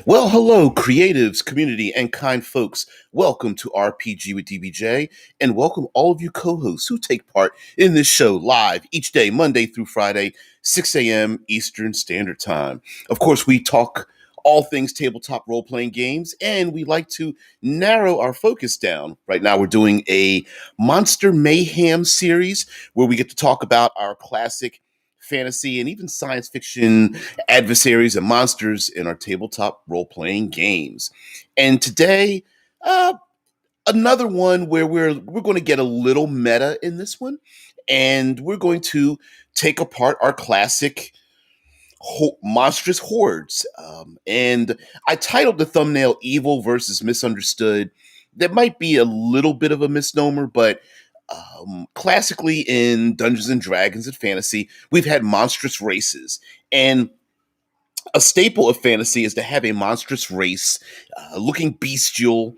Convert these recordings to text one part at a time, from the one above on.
Well, hello, creatives, community, and kind folks. Welcome to RPG with DBJ, and welcome all of you co hosts who take part in this show live each day, Monday through Friday, 6 a.m. Eastern Standard Time. Of course, we talk all things tabletop role playing games, and we like to narrow our focus down. Right now, we're doing a Monster Mayhem series where we get to talk about our classic fantasy and even science fiction adversaries and monsters in our tabletop role playing games. And today, uh, another one where we're going to get a little meta in this one, and we're going to take apart our classic monstrous hordes. And I titled the thumbnail "Evil versus Misunderstood." That might be a little bit of a misnomer, but classically in Dungeons and Dragons and fantasy, we've had monstrous races, and a staple of fantasy is to have a monstrous race, looking bestial,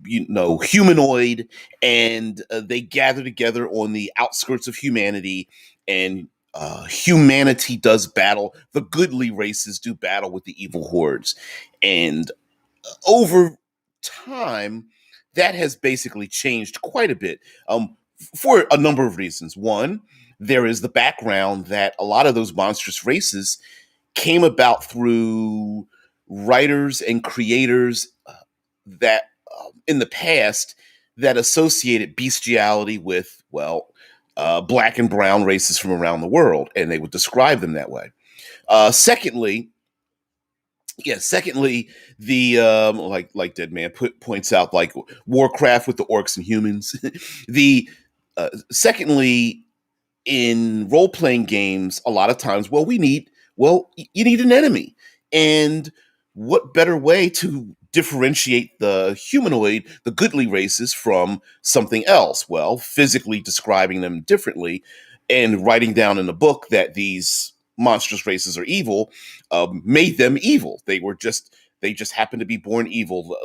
humanoid, and they gather together on the outskirts of humanity, and humanity does battle. The goodly races do battle with the evil hordes, and over time, that has basically changed quite a bit for a number of reasons. One, there is the background that a lot of those monstrous races came about through writers and creators that in the past that associated bestiality with, black and brown races from around the world, and they would describe them that way. Secondly, secondly, the like Dead Man points out, like Warcraft with the orcs and humans. the Secondly, in role playing games, a lot of times, you need an enemy, and what better way to differentiate the humanoid, the goodly races, from something else? Well, physically describing them differently and writing down in a book that these monstrous races are evil made them evil. They just happened to be born evil,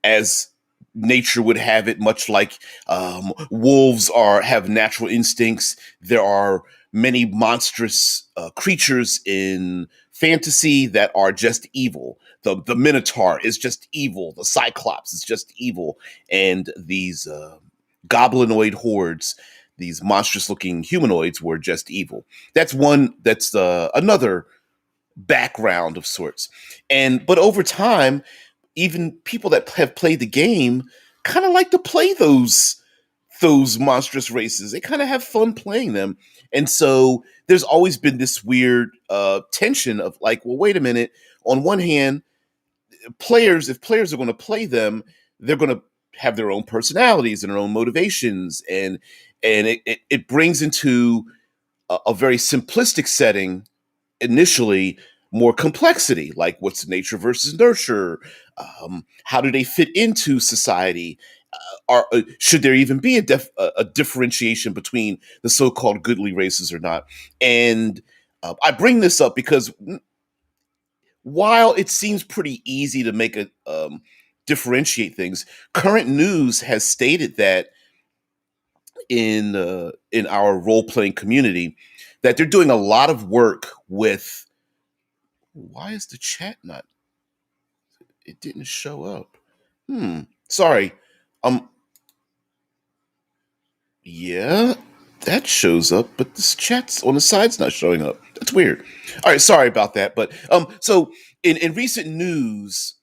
as nature would have it. Much like wolves have natural instincts, there are many monstrous creatures in fantasy that are just evil. The Minotaur is just evil. The Cyclops is just evil, and these Goblinoid hordes, these monstrous-looking humanoids, were just evil. That's one. That's another background of sorts. But over time, even people that have played the game kind of like to play those monstrous races. They kind of have fun playing them. And so there's always been this weird tension of, like, well, wait a minute. On one hand, if players are going to play them, they're going to have their own personalities and their own motivations, and it brings into a very simplistic setting initially more complexity, like what's nature versus nurture, how do they fit into society, should there even be a differentiation between the so-called goodly races or not? And I bring this up because while it seems pretty easy to make a differentiate things, current news has stated that in our role-playing community, that they're doing a lot of work with. Why is the chat not? It didn't show up. Sorry. Um. Yeah, that shows up, but this chat's on the side's not showing up. That's weird. All right, sorry about that. But so in recent news,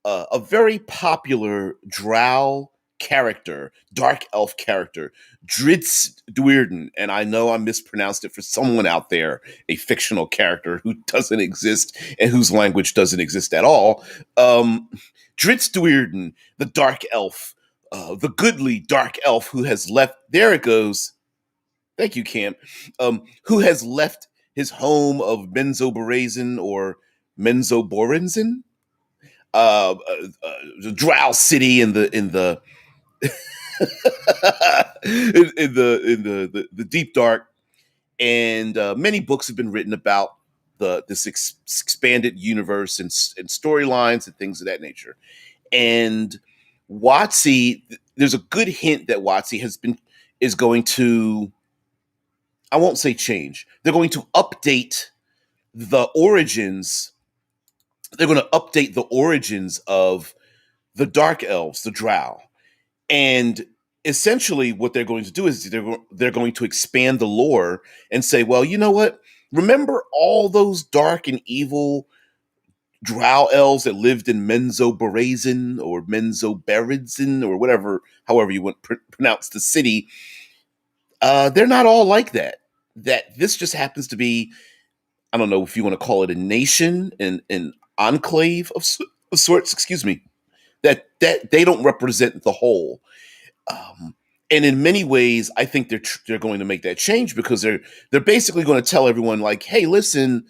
a very popular Drow character, dark elf character, Dritz Duerden, and I know I mispronounced it for someone out there, a fictional character who doesn't exist and whose language doesn't exist at all. Dritz Duerden, the dark elf, the goodly dark elf who has left. There it goes. Thank you, Camp. Who has left his home of Menzoberranzan or Menzoberranzan, the Drow city in the in the deep dark, and many books have been written about this expanded universe and storylines and things of that nature. And WotC, there's a good hint that WotC is going to I won't say change. They're going to update the origins. They're going to update the origins of the dark elves, the drow. And essentially what they're going to do is they're going to expand the lore and say, well, you know what? Remember all those dark and evil drow elves that lived in Menzo Berezin or Menzo Berezin or whatever, however you want pronounce the city. They're not all like that. That this just happens to be, I don't know if you want to call it a nation, an enclave of sorts. Excuse me. That they don't represent the whole. And in many ways, I think they're going to make that change because they're basically going to tell everyone like, hey, listen,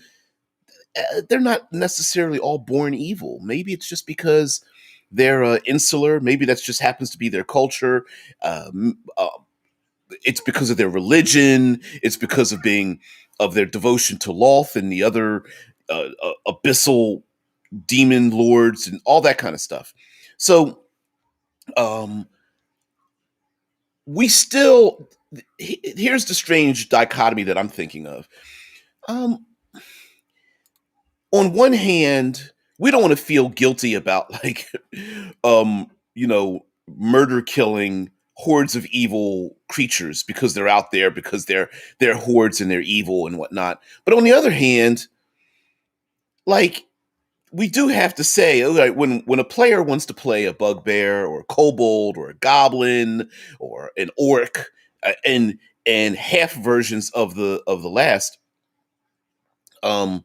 they're not necessarily all born evil. Maybe it's just because they're insular. Maybe that's just happens to be their culture. It's because of their religion. It's because of their devotion to Loth and the other abyssal demon lords and all that kind of stuff. So um, we still here's the strange dichotomy that I'm thinking of. Um, on one hand, we don't want to feel guilty about like murder killing hordes of evil creatures because they're out there because they're hordes and they're evil and whatnot. But on the other hand, like we do have to say, okay, when a player wants to play a bugbear or a kobold or a goblin or an orc and half versions of the last, um,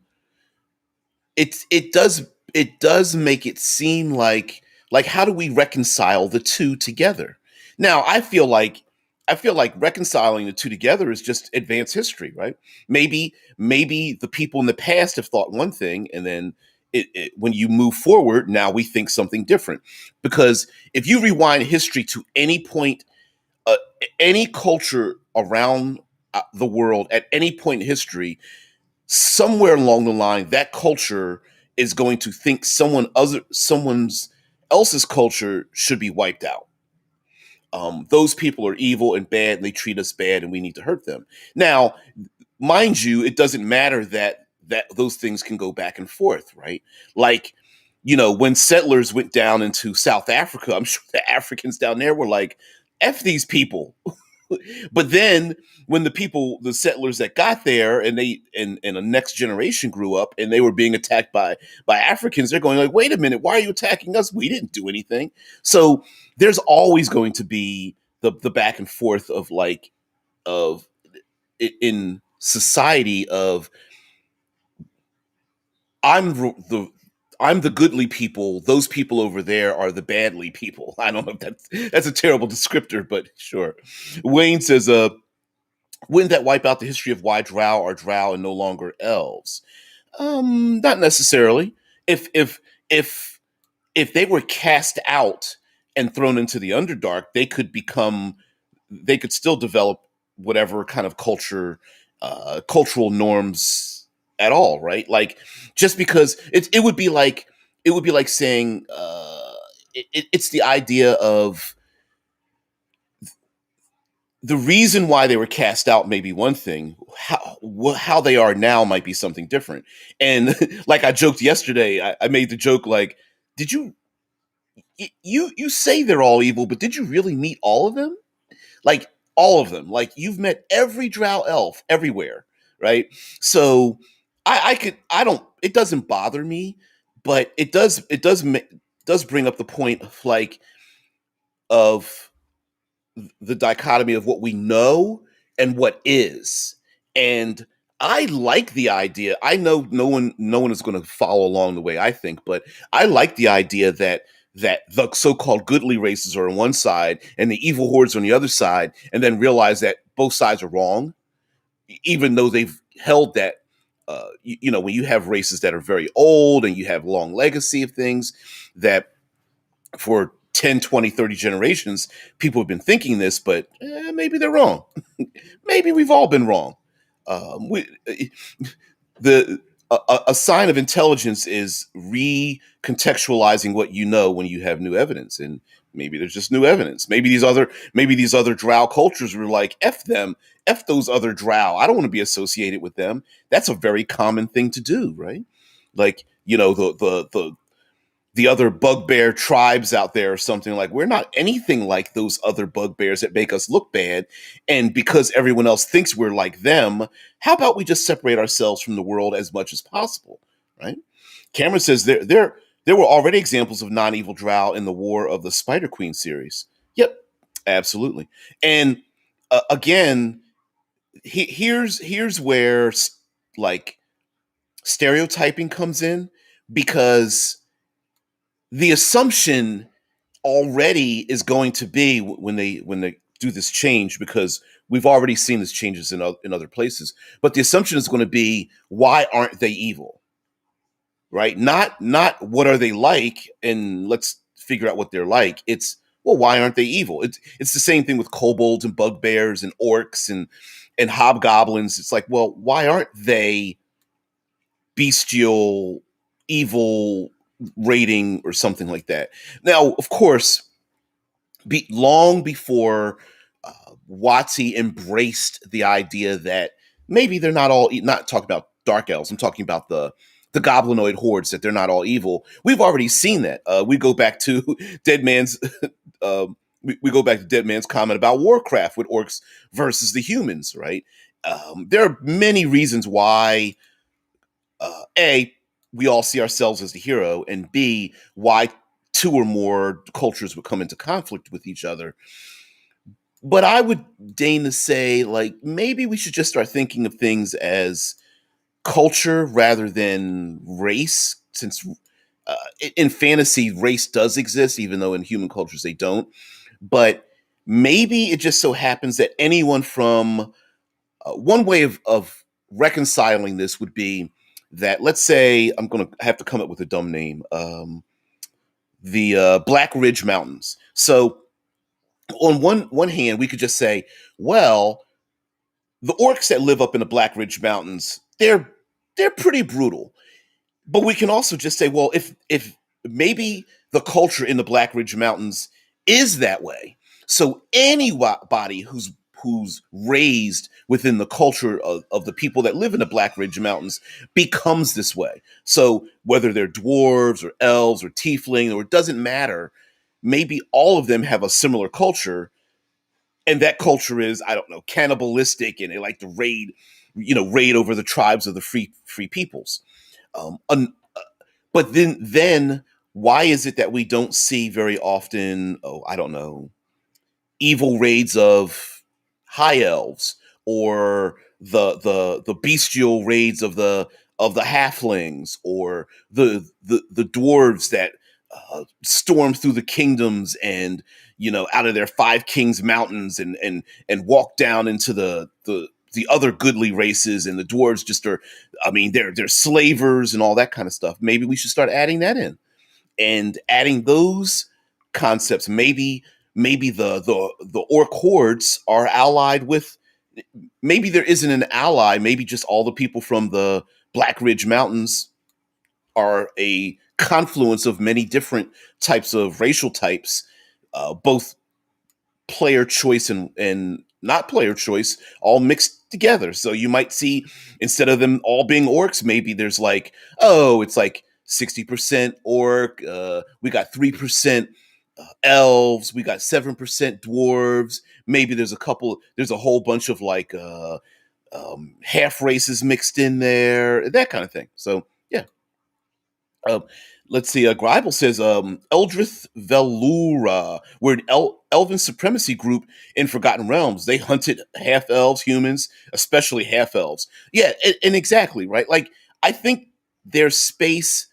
it does make it seem like how do we reconcile the two together? Now, I feel like reconciling the two together is just advanced history, right? Maybe the people in the past have thought one thing, and then when you move forward, now we think something different. Because if you rewind history to any point, uh, any culture around the world at any point in history, somewhere along the line, that culture is going to think someone's else's culture should be wiped out. Those people are evil and bad, and they treat us bad, and we need to hurt them. Now, mind you, it doesn't matter that those things can go back and forth, right? Like, when settlers went down into South Africa, I'm sure the Africans down there were like, "F these people." But then when the settlers that got there and the next generation grew up and they were being attacked by Africans, they're going like, wait a minute, why are you attacking us? We didn't do anything. So there's always going to be the back and forth of like of in society of I'm the I'm the goodly people. Those people over there are the badly people. I don't know if that's a terrible descriptor, but sure. Wayne says, wouldn't that wipe out the history of why drow are drow and no longer elves? Not necessarily. If if they were cast out and thrown into the Underdark, they could still develop whatever kind of cultural norms at all, right? Like just because it would be like saying it's the idea of the reason why they were cast out may be one thing. How they are now might be something different. And like I joked yesterday, I made the joke like, did you say they're all evil, but did you really meet all of them? Like all of them. Like you've met every drow elf everywhere, right? So I don't. It doesn't bother me, but does bring up the point of like of the dichotomy of what we know and what is. And I like the idea. I know no one is going to follow along the way I think, but I like the idea that the so-called goodly races are on one side and the evil hordes on the other side, and then realize that both sides are wrong, even though they've held that. When you have races that are very old and you have long legacy of things that for 10, 20, 30 generations, people have been thinking this, but maybe they're wrong. Maybe we've all been wrong. The a sign of intelligence is recontextualizing what you know when you have new evidence, and Maybe there's just new evidence. Maybe these other drow cultures were like, F them, F those other drow. I don't want to be associated with them. That's a very common thing to do, right? Like, the other bugbear tribes out there or something, like, we're not anything like those other bugbears that make us look bad. And because everyone else thinks we're like them, how about we just separate ourselves from the world as much as possible, right? Cameron says there were already examples of non-evil drow in the War of the Spider Queen series. Yep, absolutely. And again, here's where like stereotyping comes in, because the assumption already is going to be, when they do this change, because we've already seen this changes in other places, but the assumption is going to be, why aren't they evil, right? Not what are they like, and let's figure out what they're like. It's, well, why aren't they evil? It's the same thing with kobolds and bugbears and orcs and hobgoblins. It's like, well, why aren't they bestial, evil rating or something like that? Now, of course, long before WotC embraced the idea that maybe they're not all, not talking about dark elves, I'm talking about the goblinoid hordes, that they're not all evil. We've already seen that. We go back to Dead Man's uh, we go back to Dead Man's comment about Warcraft with orcs versus the humans, right? There are many reasons why, A, we all see ourselves as the hero, and B, why two or more cultures would come into conflict with each other. But I would deign to say, like, maybe we should just start thinking of things as culture rather than race, since in fantasy, race does exist, even though in human cultures they don't. But maybe it just so happens that anyone from one way of reconciling this would be that, let's say, I'm going to have to come up with a dumb name, the Black Ridge Mountains. So on one hand, we could just say, well, the orcs that live up in the Black Ridge Mountains, they're pretty brutal. But we can also just say, well, if maybe the culture in the Black Ridge Mountains is that way, so anybody who's raised within the culture of the people that live in the Black Ridge Mountains becomes this way. So whether they're dwarves or elves or tiefling, or it doesn't matter, maybe all of them have a similar culture, and that culture is, I don't know, cannibalistic, and they like to raid over the tribes of the free peoples. But then why is it that we don't see very often, oh, I don't know, evil raids of high elves, or the bestial raids of the halflings, or the dwarves that storm through the kingdoms, and out of their five kings mountains, and walk down into the other goodly races, and the dwarves just are, I mean, they're slavers and all that kind of stuff. Maybe we should start adding that in, and adding those concepts. Maybe the orc hordes are allied with, maybe there isn't an ally, maybe just all the people from the Black Ridge Mountains are a confluence of many different types of racial types, both player choice and not player choice, all mixed together. So you might see, instead of them all being orcs, maybe there's like, oh, it's like 60% orc, we got 3% elves, we got 7% dwarves, maybe there's a whole bunch of like half races mixed in there, that kind of thing. So yeah. um, let's see. Gribel says Eldrith Velura were an elven supremacy group in Forgotten Realms. They hunted half elves, humans, especially half elves. Yeah, and exactly right. Like, I think there's space,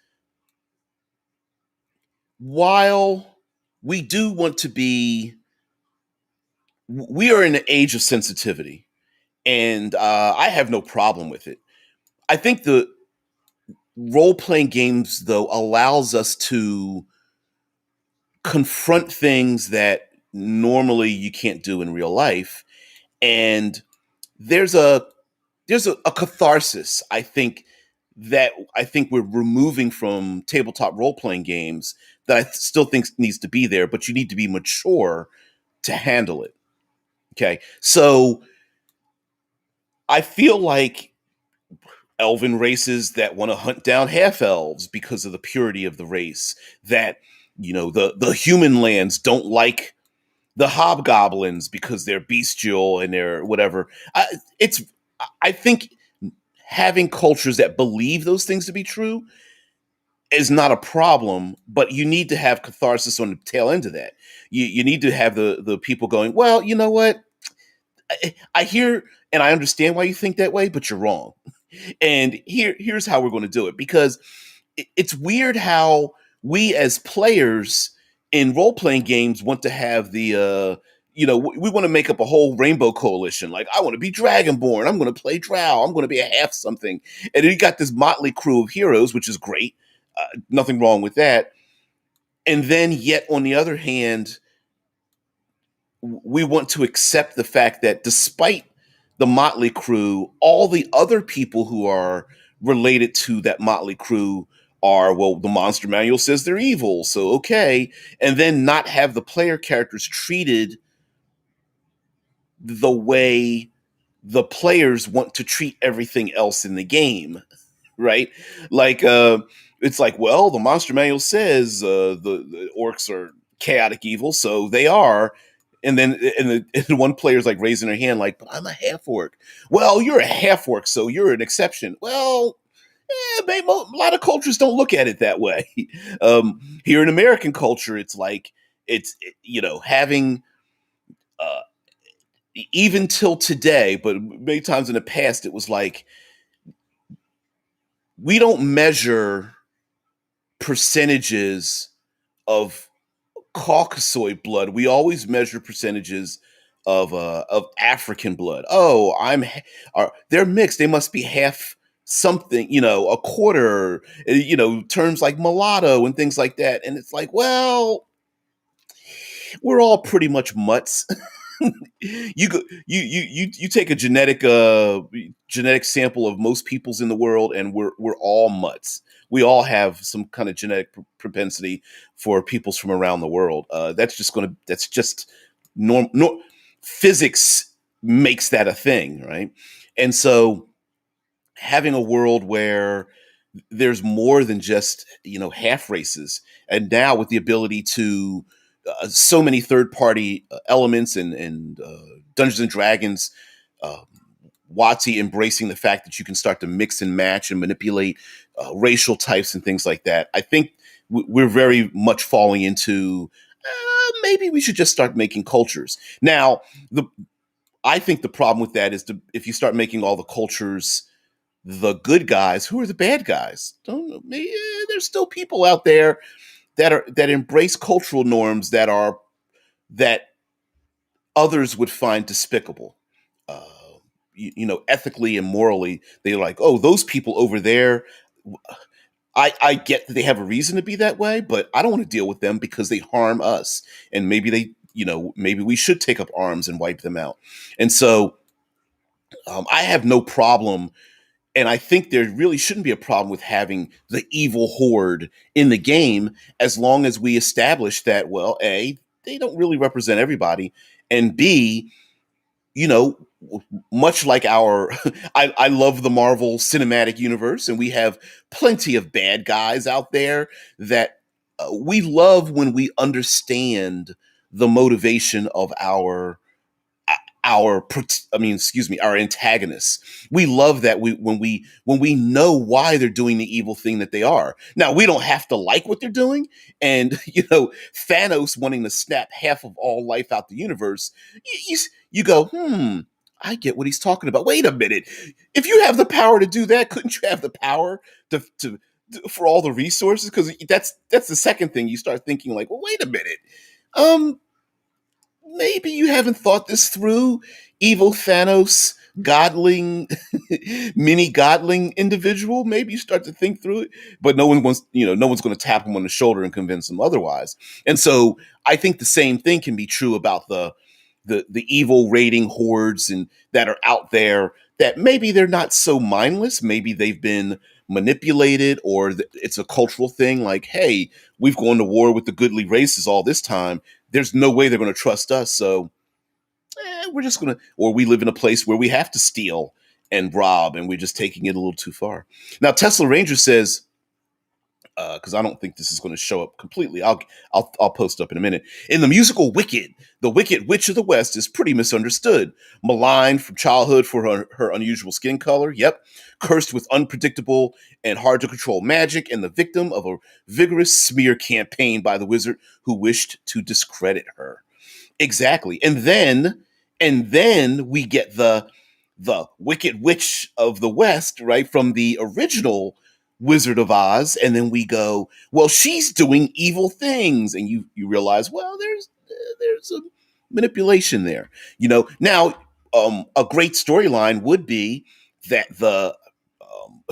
while we do want to be. We are in an age of sensitivity, and I have no problem with it. I think the role playing games, though, allows us to confront things that normally you can't do in real life, and there's a catharsis, I think, that I think we're removing from tabletop role playing games, that I still think needs to be there, but you need to be mature to handle it. Okay. So I feel like elven races that want to hunt down half elves because of the purity of the race, that, the human lands don't like the hobgoblins because they're bestial and they're whatever. I think having cultures that believe those things to be true is not a problem, but you need to have catharsis on the tail end of that. You need to have the people going, well, you know what? I hear and I understand why you think that way, but you're wrong. And here's how we're going to do it, because it's weird how we as players in role playing games want to have we want to make up a whole rainbow coalition. Like, I want to be Dragonborn. I'm going to play Drow. I'm going to be a half something. And then you got this motley crew of heroes, which is great. Nothing wrong with that. And then, yet, on the other hand, we want to accept the fact that despite the motley crew, all the other people who are related to that motley crew are, well, the monster manual says they're evil, so okay. And then not have the player characters treated the way the players want to treat everything else in the game, right? Like, it's like, well, the monster manual says the orcs are chaotic evil, so they are. And then and one player's like raising their hand, like, but I'm a half orc. Well, you're a half orc, so you're an exception. Well, a lot of cultures don't look at it that way. Here in American culture, it's like having uh, even till today, but many times in the past, it was like we don't measure percentages of Caucasoid blood. We always measure percentages of African blood. Oh, they're mixed. They must be half something, a quarter, terms like mulatto and things like that. And it's like, well, we're all pretty much mutts. You take a genetic sample of most peoples in the world, and we're all mutts. We all have some kind of genetic propensity for peoples from around the world. That's just norm. Physics makes that a thing, right? And so having a world where there's more than just half races, and now with the ability to so many third party elements and Dungeons and Dragons, uh, WotC embracing the fact that you can start to mix and match and manipulate racial types and things like that. I think we're very much falling into maybe we should just start making cultures. Now, I think the problem with that is if you start making all the cultures the good guys, who are the bad guys? Don't know. There's still people out there that embrace cultural norms that others would find despicable. Uh, ethically and morally, they're like, oh, those people over there. I get that they have a reason to be that way, but I don't want to deal with them because they harm us, and maybe we should take up arms and wipe them out. And so, I have no problem. And I think there really shouldn't be a problem with having the evil horde in the game, as long as we establish that, well, A, they don't really represent everybody, and B, you know, much like I love the Marvel Cinematic Universe, and we have plenty of bad guys out there that we love when we understand the motivation of our antagonists. We love that when we know why they're doing the evil thing that they are. Now, we don't have to like what they're doing, and Thanos wanting to snap half of all life out the universe, you go, I get what he's talking about. Wait a minute. If you have the power to do that, couldn't you have the power to for all the resources? Because that's the second thing you start thinking, like, well, wait a minute. Maybe you haven't thought this through, evil Thanos, godling, mini godling individual. Maybe you start to think through it, but no one's going to tap him on the shoulder and convince him otherwise. And so I think the same thing can be true about the evil raiding hordes and that are out there that maybe they're not so mindless. Maybe they've been manipulated, or it's a cultural thing. Like, hey, we've gone to war with the goodly races all this time. There's no way they're going to trust us. So we're just going to, or we live in a place where we have to steal and rob, and we're just taking it a little too far. Now, Tesla Ranger says, because I don't think this is going to show up completely. I'll post up in a minute. In the musical Wicked, the Wicked Witch of the West is pretty misunderstood, maligned from childhood for her unusual skin color. Yep, cursed with unpredictable and hard to control magic, and the victim of a vigorous smear campaign by the wizard who wished to discredit her. Exactly, and then we get the Wicked Witch of the West, right, from the original Wizard of Oz, and then we go, well, she's doing evil things, and you realize, well, there's a manipulation there. Now, a great storyline would be that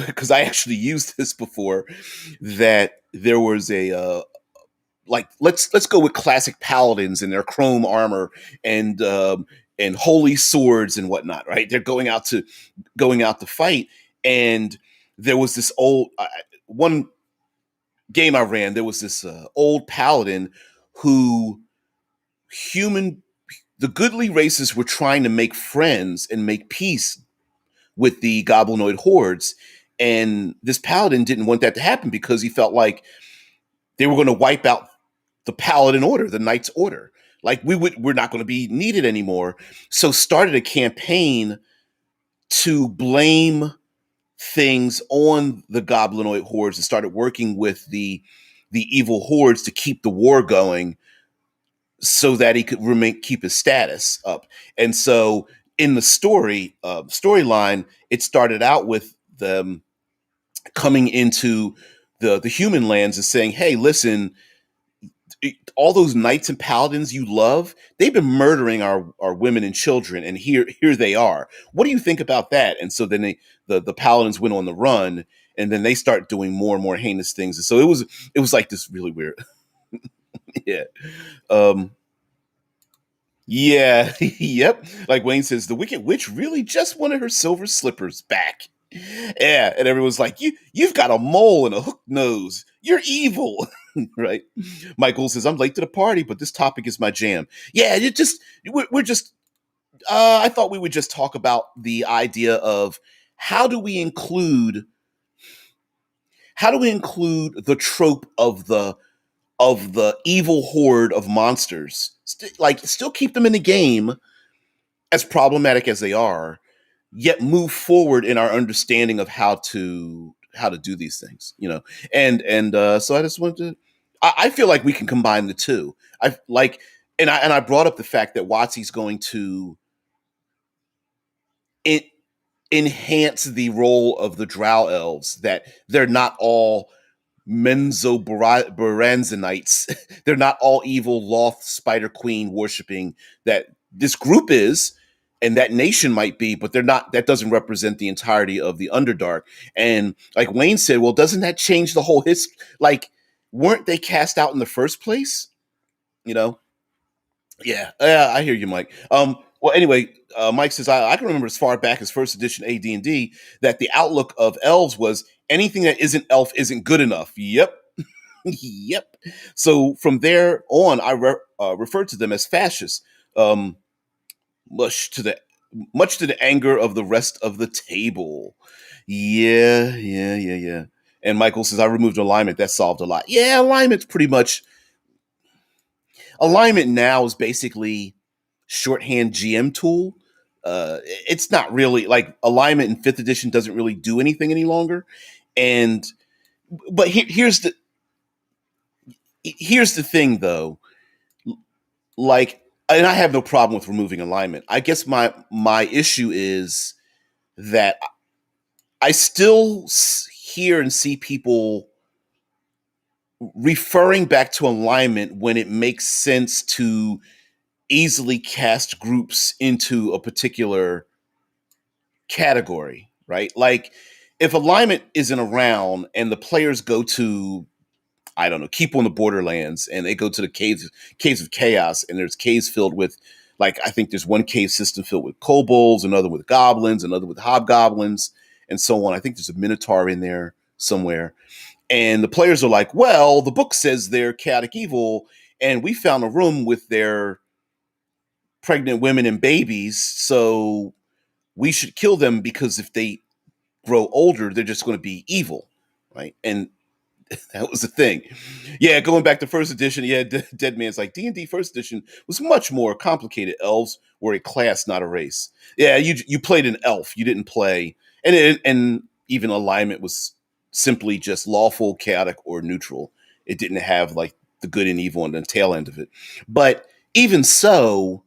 because I actually used this before, that there was a like let's go with classic paladins in their chrome armor and holy swords and whatnot, right? They're going out to fight, and there was this old one game I ran. There was this old paladin who human the goodly races were trying to make friends and make peace with the Goblinoid Hordes, and this paladin didn't want that to happen because he felt like they were going to wipe out the paladin order, the knight's order. Like we're not going to be needed anymore. So started a campaign to blame things on the Goblinoid hordes and started working with the evil hordes to keep the war going so that he could keep his status up. And so in the storyline, it started out with them coming into the human lands and saying, hey, listen, all those knights and paladins you love, they've been murdering our women and children, and here they are. What do you think about that? And so then the paladins went on the run, and then they start doing more and more heinous things. And so it was like this really weird. Yeah. Yeah. Yep. Like Wayne says, the Wicked Witch really just wanted her silver slippers back. Yeah, and everyone's like, you've got a mole and a hook nose. You're evil. Right? Michael says, I'm late to the party, but this topic is my jam. Yeah, we're just I thought we would just talk about the idea of how do we include the trope of the evil horde of monsters, still keep them in the game as problematic as they are, yet move forward in our understanding of how to do these things, and so I just wanted to. I feel like we can combine the two. I like, and I brought up the fact that Watsy's going to enhance the role of the Drow elves. That they're not all Menzoberranzanites. They're not all evil Loth Spider Queen worshiping that this group is, and that nation might be, but they're not. That doesn't represent the entirety of the Underdark. And like Wayne said, well, doesn't that change the whole history? Like, weren't they cast out in the first place? You know? Yeah, I hear you, Mike. Well, anyway, Mike says I can remember as far back as first edition AD&D that the outlook of elves was anything that isn't elf isn't good enough. Yep, yep. So from there on, I referred to them as fascists, um, much to the anger of the rest of the table. Yeah, yeah, yeah, yeah. And Michael says I removed alignment. That solved a lot. Yeah, alignment now is basically shorthand GM tool. It's not really like alignment in fifth edition doesn't really do anything any longer. And but here's the thing though, like, and I have no problem with removing alignment. I guess my issue is that I still hear and see people referring back to alignment when it makes sense to easily cast groups into a particular category, right? Like if alignment isn't around and the players go to, I don't know, keep on the Borderlands and they go to the caves of chaos and there's caves filled with Like I think there's one cave system filled with kobolds, another with goblins, another with hobgoblins, and so on. I think there's a minotaur in there somewhere. And the players are like, well, the book says they're chaotic evil, and we found a room with their pregnant women and babies, so we should kill them because if they grow older, they're just going to be evil, right? And that was the thing. Yeah, going back to first edition, yeah, Dead Man's like D&D first edition was much more complicated. Elves were a class, not a race. Yeah, you played an elf, you didn't play, and even alignment was simply just lawful, chaotic, or neutral. It didn't have like the good and evil on the tail end of it. But even so,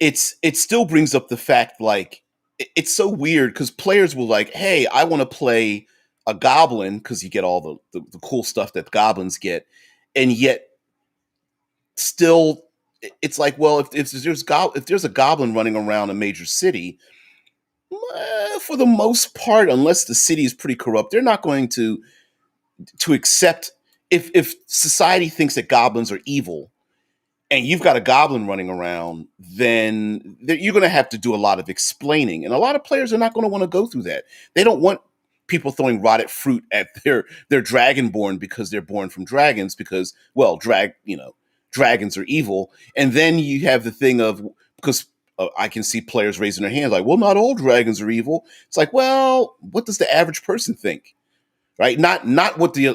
it still brings up the fact like it's so weird because players will like, hey, I want to play a goblin because you get all the cool stuff that goblins get, and yet still it's like, well, if there's a goblin running around a major city, for the most part, unless the city is pretty corrupt, they're not going to accept if society thinks that goblins are evil and you've got a goblin running around, then you're going to have to do a lot of explaining. And a lot of players are not going to want to go through that. They don't want people throwing rotted fruit at their dragonborn because they're born from dragons because, well, dragons are evil. And then you have the thing of, because I can see players raising their hands like, well, not all dragons are evil. It's like, well, what does the average person think? Right? Not what's in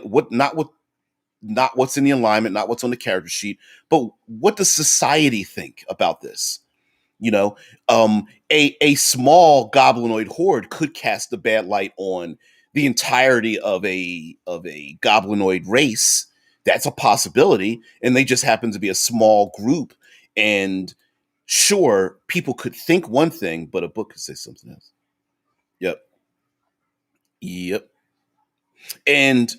the alignment, not what's on the character sheet, but what does society think about this? You know, a small goblinoid horde could cast a bad light on the entirety of a goblinoid race. That's a possibility, and they just happen to be a small group. And sure, people could think one thing, but a book could say something else. Yep, yep. And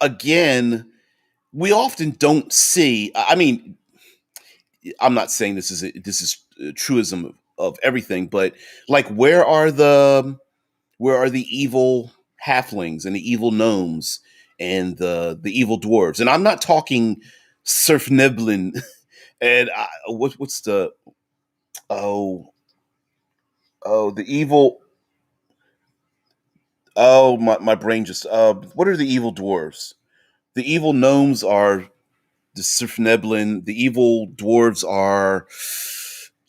again, we often don't see. I mean, I'm not saying this is a truism of everything, but like where are the evil halflings and the evil gnomes and the evil dwarves? And I'm not talking Surf Neblin and what's the oh the evil my brain just what are the evil dwarves? The evil gnomes are the Sifneblin. The evil dwarves are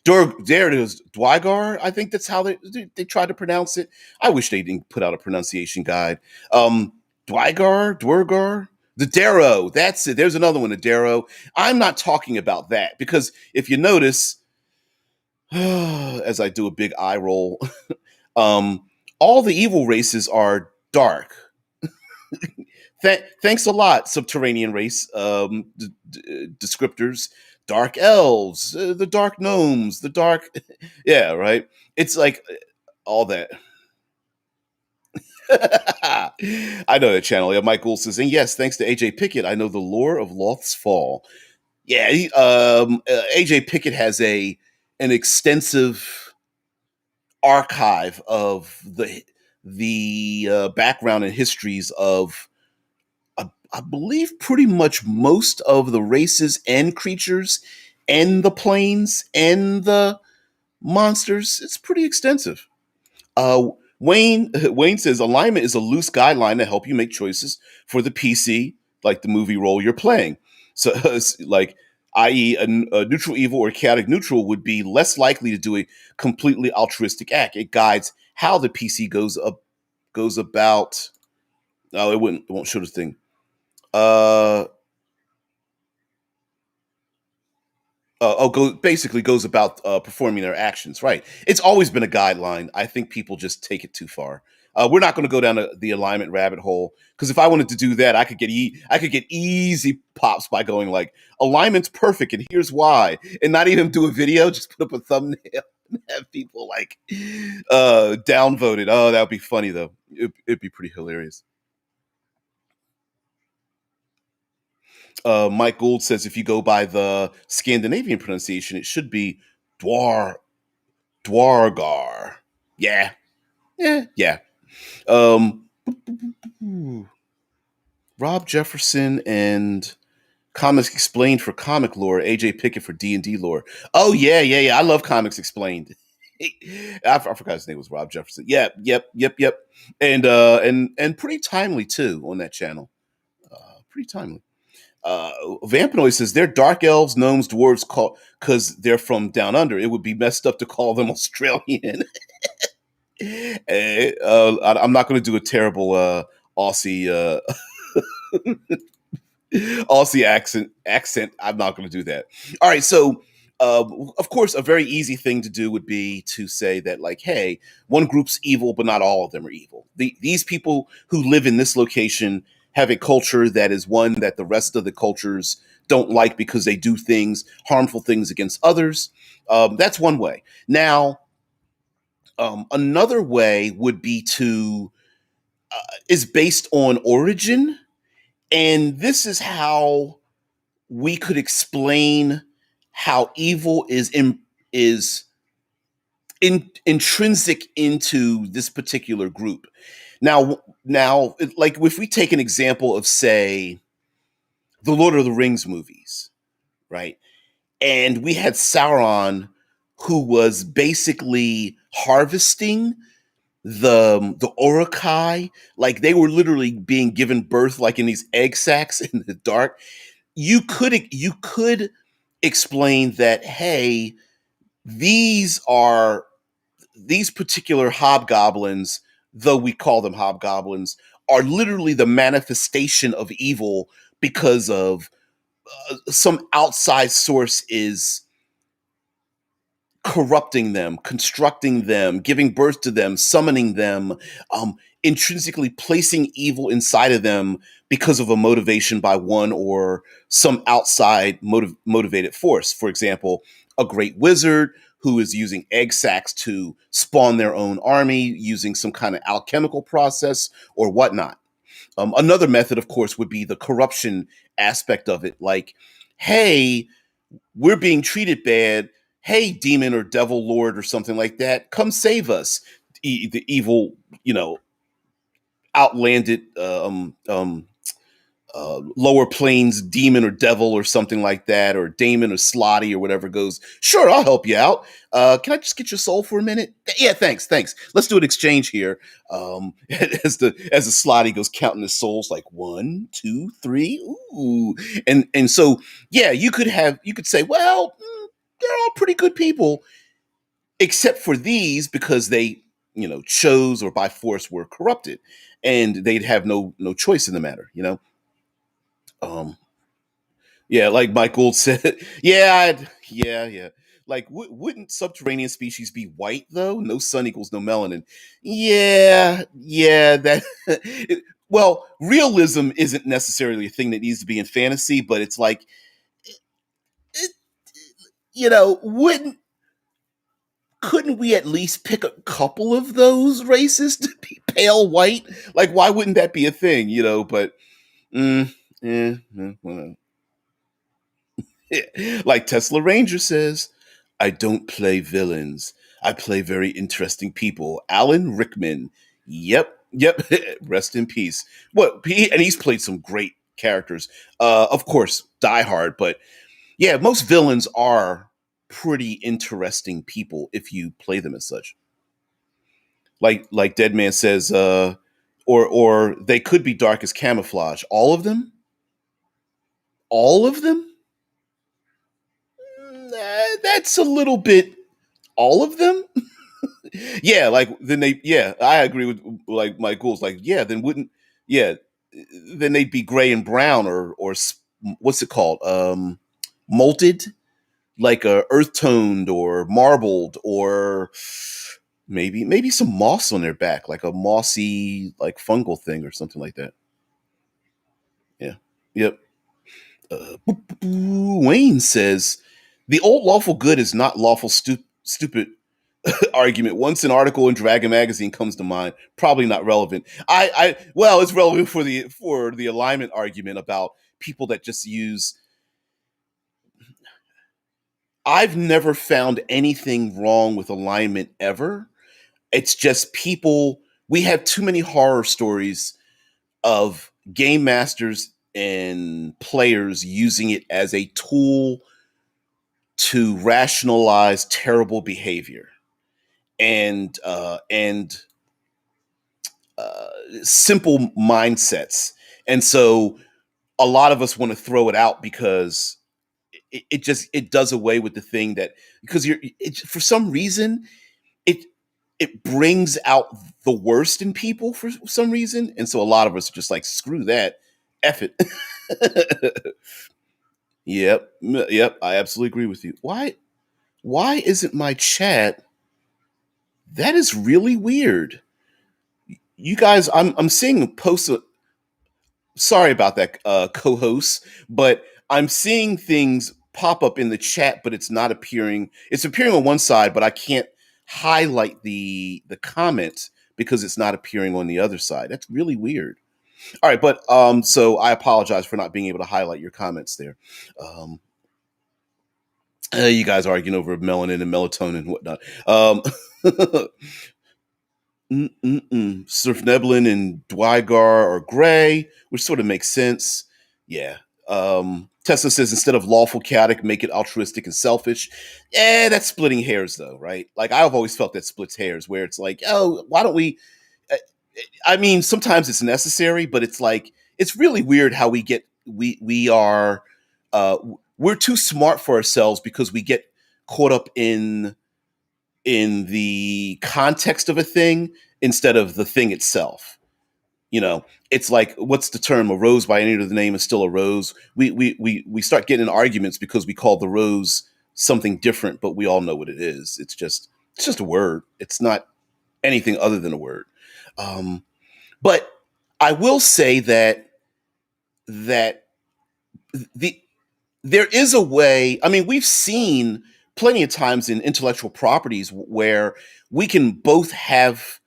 there it is, Dwygar. I think that's how they try to pronounce it. I wish they didn't put out a pronunciation guide. Dwygar, the Darrow. That's it. There's another one, the Darrow. I'm not talking about that because if you notice, as I do a big eye roll, um, all the evil races are dark. Thanks a lot, subterranean race descriptors. Dark elves, the dark gnomes, the dark, yeah, right. It's like all that. I know that channel. Yeah, Mike Gould says, and yes, thanks to AJ Pickett, I know the lore of Loth's Fall. Yeah, AJ Pickett has an extensive archive of the background and histories of I believe pretty much most of the races and creatures and the planes and the monsters. It's pretty extensive. Uh, Wayne says alignment is a loose guideline to help you make choices for the PC, like the movie role you're playing. So, like, i.e., a neutral evil or chaotic neutral would be less likely to do a completely altruistic act. It guides how the PC goes about. Oh, it won't show the thing. Uh, basically goes about performing their actions. Right. It's always been a guideline. I think people just take it too far. We're not going to go down the alignment rabbit hole because if I wanted to do that, I could get easy pops by going like alignment's perfect and here's why, and not even do a video, just put up a thumbnail and have people like downvoted. Oh, that would be funny though. It'd be pretty hilarious. Mike Gould says if you go by the Scandinavian pronunciation, it should be Dwar Dwargar. Yeah, yeah. Um, Rob Jefferson and Comics Explained for comic lore, AJ Pickett for D&D lore. Oh yeah, yeah, yeah. I love Comics Explained. I forgot his name was Rob Jefferson. Yeah, yep. And pretty timely too on that channel. Pretty timely. Vampanoid says they're dark elves, gnomes, dwarves, because they're from down under. It would be messed up to call them Australian. I'm not going to do a terrible Aussie Aussie accent. I'm not going to do that. All right, so of course, a very easy thing to do would be to say that, like, hey, one group's evil, but not all of them are evil. These people who live in this location have a culture that is one that the rest of the cultures don't like because they do things, harmful things against others. That's one way. Now, another way would be to is based on origin, and this is how we could explain how evil is intrinsic into this particular group. Now, like if we take an example of, say, the Lord of the Rings movies, right? And we had Sauron, who was basically harvesting the Orokai, like they were literally being given birth, like in these egg sacs in the dark. You could explain that, hey, these are these particular hobgoblins, though we call them hobgoblins, are literally the manifestation of evil because of some outside source is corrupting them, constructing them, giving birth to them, summoning them, intrinsically placing evil inside of them because of a motivation by one or some outside motivated force. For example, a great wizard who is using egg sacs to spawn their own army using some kind of alchemical process or whatnot. Another method, of course, would be the corruption aspect of it. Like, hey, we're being treated bad. Hey, demon or devil lord or something like that, come save us. The evil, outlanded, lower plains demon or devil or something like that, or Damon or Slotty or whatever goes, sure, I'll help you out. Can I just get your soul for a minute? Yeah, thanks. Let's do an exchange here. As the Slotty goes counting his souls, like 1, 2, 3, ooh, and so yeah, you could say, well, they're all pretty good people, except for these because they chose or by force were corrupted, and they'd have no choice in the matter. Um, Yeah, like Mike Gould said. Yeah. Like, wouldn't subterranean species be white though? No sun equals no melanin. Yeah. That. Well, realism isn't necessarily a thing that needs to be in fantasy, but it's like, it, wouldn't couldn't we at least pick a couple of those races to be pale white? Like, why wouldn't that be a thing? But mm, well, like Tesla Ranger says, I don't play villains. I play very interesting people. Alan Rickman. Yep. Rest in peace. And he's played some great characters. Of course, Die Hard, but yeah, most villains are pretty interesting people if you play them as such. Like Dead Man says, or they could be dark as camouflage. All of them? All of them? That's a little bit all of them. Yeah, like then I agree with like my goals. Like, yeah, then wouldn't yeah, then they'd be gray and brown or what's it called? Molted, like earth toned or marbled, or maybe some moss on their back, like a mossy like fungal thing or something like that. Yeah. Yep. Wayne says the old lawful good is not lawful stupid argument. Once an article in Dragon Magazine comes to mind, probably not relevant. Well, it's relevant for the alignment argument about people that just use. I've never found anything wrong with alignment ever. It's just people. We have too many horror stories of game masters and players using it as a tool to rationalize terrible behavior and uh, simple mindsets. And so a lot of us want to throw it out because it just it does away with the thing that because for some reason it it brings out the worst in people for some reason, and so a lot of us are just like screw that, F it. Yep, I absolutely agree with you. Why isn't my chat? That is really weird. You guys, I'm seeing posts. Sorry about that, co-host, but I'm seeing things pop up in the chat, but it's not appearing. It's appearing on one side, but I can't highlight the comment because it's not appearing on the other side. That's really weird. All right, but so I apologize for not being able to highlight your comments there. Um, you guys arguing over melanin and melatonin and whatnot. Surf Neblin and Dwygar are gray, which sort of makes sense. Yeah. Tesla says instead of lawful chaotic, make it altruistic and selfish. That's splitting hairs though, right? Like I've always felt that splits hairs where it's like, oh, why don't we uh, I mean, sometimes it's necessary, but it's like it's really weird how we are we're too smart for ourselves because we get caught up in the context of a thing instead of the thing itself. You know, it's like what's the term? A rose by any other name is still a rose. We start getting in arguments because we call the rose something different, but we all know what it is. It's just a word. It's not anything other than a word. Um, but I will say that the there is a way. I mean, we've seen plenty of times in intellectual properties where we can both have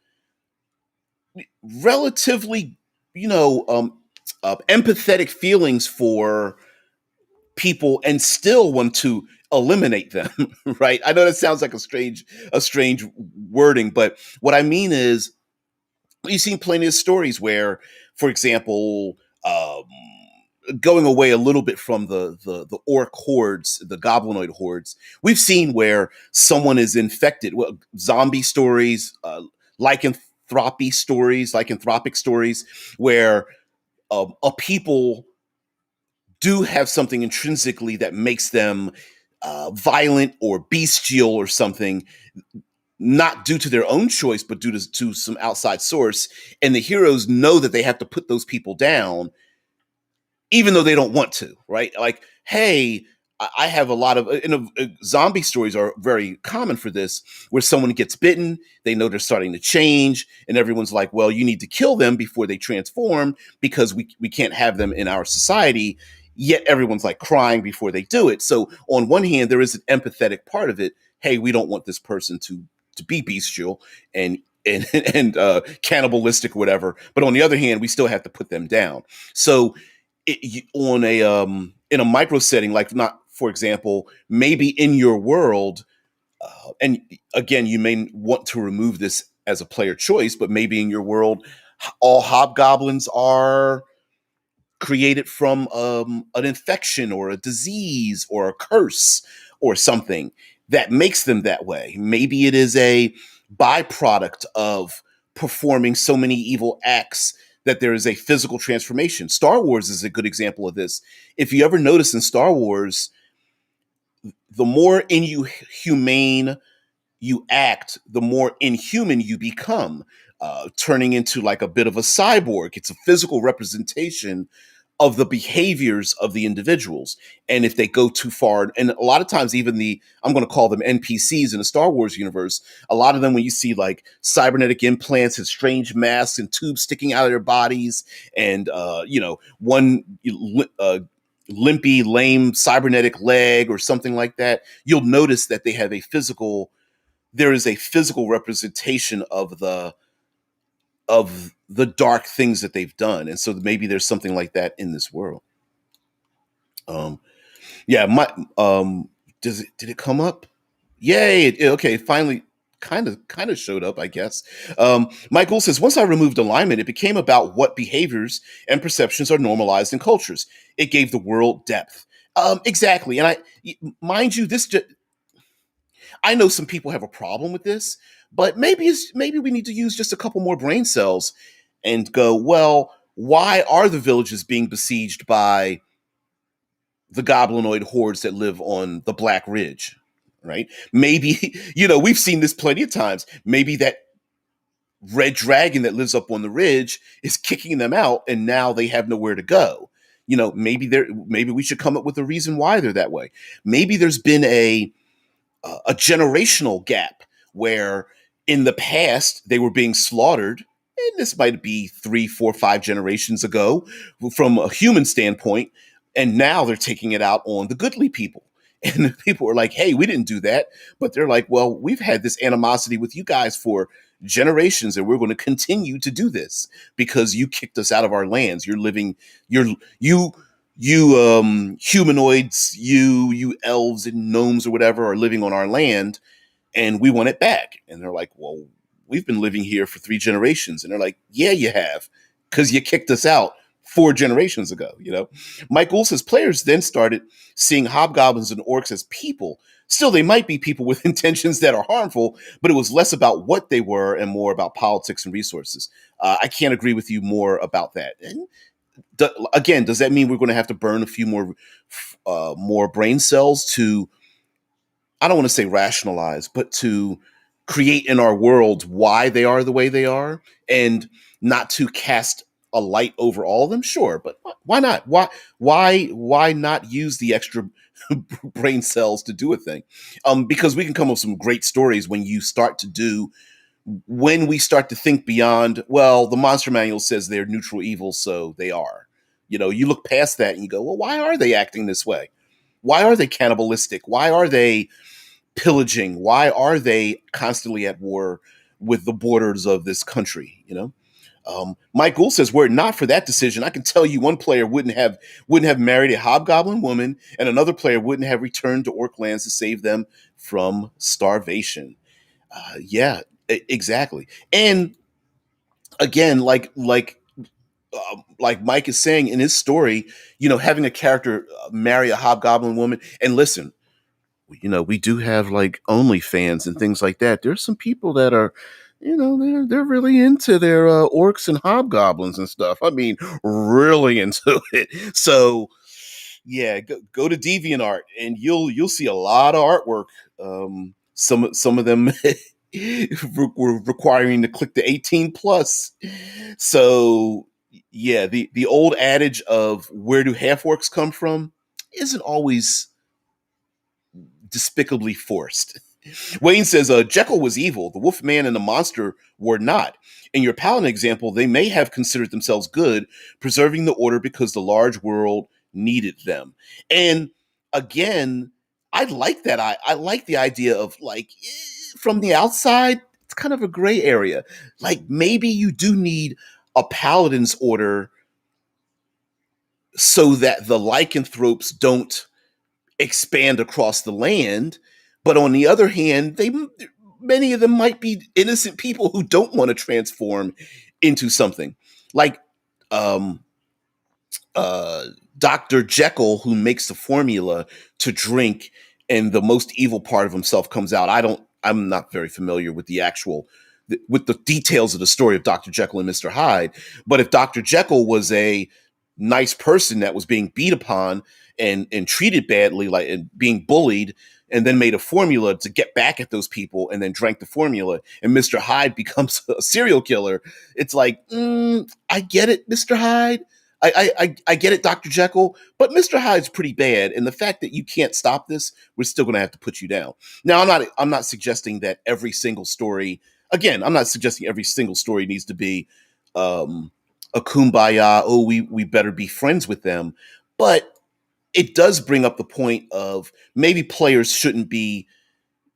relatively, you know, empathetic feelings for people and still want to eliminate them. Right? I know that sounds like a strange wording, but what I mean is you've seen plenty of stories where, for example, going away a little bit from the orc hordes, the goblinoid hordes, we've seen where someone is infected. Well, zombie stories, lycanthropic stories, where a people do have something intrinsically that makes them violent or bestial or something, not due to their own choice, but due to some outside source. And the heroes know that they have to put those people down even though they don't want to, right? Like, hey, I have a lot of zombie stories are very common for this, where someone gets bitten, they know they're starting to change, and everyone's like, "Well, you need to kill them before they transform because we can't have them in our society." Yet everyone's like crying before they do it. So on one hand, there is an empathetic part of it. Hey, we don't want this person to be bestial and and cannibalistic, or whatever. But on the other hand, we still have to put them down. So on a in a micro setting, like not for example, maybe in your world, and again, you may want to remove this as a player choice, but maybe in your world, all hobgoblins are created from an infection or a disease or a curse or something that makes them that way. Maybe it is a byproduct of performing so many evil acts that there is a physical transformation. Star Wars is a good example of this. If you ever notice in Star Wars, the more inhumane you act, the more inhuman you become, turning into like a bit of a cyborg. It's a physical representation of the behaviors of the individuals. And if they go too far, and a lot of times, even I'm going to call them NPCs in the Star Wars universe, a lot of them, when you see like cybernetic implants and strange masks and tubes sticking out of their bodies, and, one limpy, lame cybernetic leg or something like that, you'll notice that there is a physical representation of the dark things that they've done, and so maybe there's something like that in this world. Um, yeah, my did it come up? Yay! Okay, finally. kind of showed up, I guess. Michael says, once I removed alignment, it became about what behaviors and perceptions are normalized in cultures. It gave the world depth. Exactly, and mind you, I know some people have a problem with this, but maybe we need to use just a couple more brain cells and go, well, why are the villages being besieged by the goblinoid hordes that live on the Black Ridge? Right? Maybe, we've seen this plenty of times. Maybe that red dragon that lives up on the ridge is kicking them out, and now they have nowhere to go. Maybe we should come up with a reason why they're that way. Maybe there's been a generational gap where in the past they were being slaughtered, and this might be 3, 4, 5 generations ago from a human standpoint, and now they're taking it out on the goodly people. And the people are like, hey, we didn't do that. But they're like, well, we've had this animosity with you guys for generations, and we're going to continue to do this because you kicked us out of our lands. You humanoids, you elves and gnomes or whatever are living on our land, and we want it back. And they're like, well, we've been living here for 3 generations. And they're like, yeah, you have, because you kicked us out 4 generations ago. Michael says players then started seeing hobgoblins and orcs as people. Still, they might be people with intentions that are harmful, but it was less about what they were and more about politics and resources. I can't agree with you more about that. And again, does that mean we're going to have to burn a few more brain cells to, I don't want to say rationalize, but to create in our world why they are the way they are, and not to cast a light over all of them? Sure, but why not? Why not use the extra brain cells to do a thing? Because we can come up with some great stories when we start to think beyond, well, the monster manual says they're neutral evil, so they are. You look past that and you go, well, why are they acting this way? Why are they cannibalistic? Why are they pillaging? Why are they constantly at war with the borders of this country? Mike Gould says, were it not for that decision, I can tell you one player wouldn't have married a hobgoblin woman, and another player wouldn't have returned to orc lands to save them from starvation. Yeah, exactly. And again, like Mike is saying in his story, having a character marry a hobgoblin woman, and listen, we do have like OnlyFans and things like that. There's some people that are, they're really into their orcs and hobgoblins and stuff. I mean, really into it. So yeah, go to DeviantArt and you'll see a lot of artwork. Some of them were requiring to click the 18 plus. So yeah, the old adage of where do half orcs come from isn't always despicably forced. Wayne says, Jekyll was evil. The Wolfman and the monster were not. In your Paladin example, they may have considered themselves good, preserving the order because the large world needed them. And again, I like that. I like the idea of from the outside, it's kind of a gray area. Like maybe you do need a Paladin's order so that the lycanthropes don't expand across the land. But on the other hand, many of them might be innocent people who don't want to transform into something like um, uh, Dr. Jekyll, who makes the formula to drink, and the most evil part of himself comes out. I'm not very familiar with with the details of the story of Dr. Jekyll and Mr. Hyde. But if Dr. Jekyll was a nice person that was being beat upon and treated badly, and being bullied, and then made a formula to get back at those people, and then drank the formula, and Mr. Hyde becomes a serial killer, it's like, I get it, Mr. Hyde. I get it, Dr. Jekyll, but Mr. Hyde's pretty bad, and the fact that you can't stop this, we're still going to have to put you down. Now, I'm not suggesting that every single story. Again, I'm not suggesting every single story needs to be a kumbaya. Oh, we better be friends with them, but it does bring up the point of maybe players shouldn't be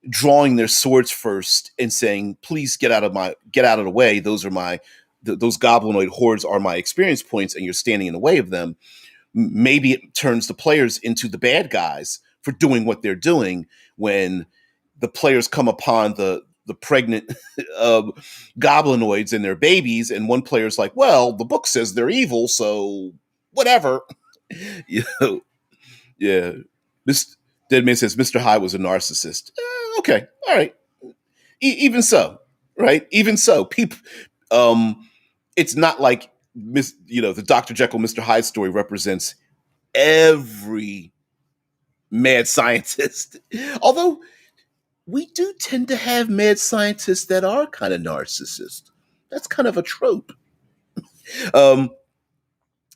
drawing their swords first and saying, please get out of the way. Those are those goblinoid hordes are my experience points, and you're standing in the way of them. Maybe it turns the players into the bad guys for doing what they're doing when the players come upon the the pregnant goblinoids and their babies, and one player's like, well, the book says they're evil, so whatever. You know, yeah. This Deadman says Mr. Hyde was a narcissist. Okay, all right. Even so, right? Even so, people. It's not like the Dr. Jekyll, Mr. Hyde story represents every mad scientist. Although we do tend to have mad scientists that are kind of narcissists. That's kind of a trope. Um,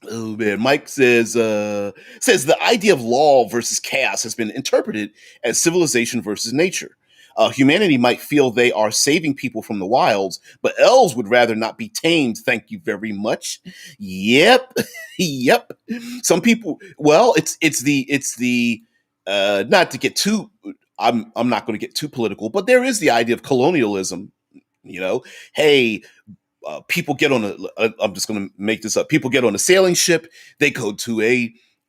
oh man, Mike says the idea of law versus chaos has been interpreted as civilization versus nature. Humanity might feel they are saving people from the wilds, but elves would rather not be tamed. Thank you very much. Yep, yep. Some people. Well, it's the not to get too. I'm not going to get too political, but there is the idea of colonialism. You know, hey, people get on I'm just going to make this up. People get on a sailing ship. They go to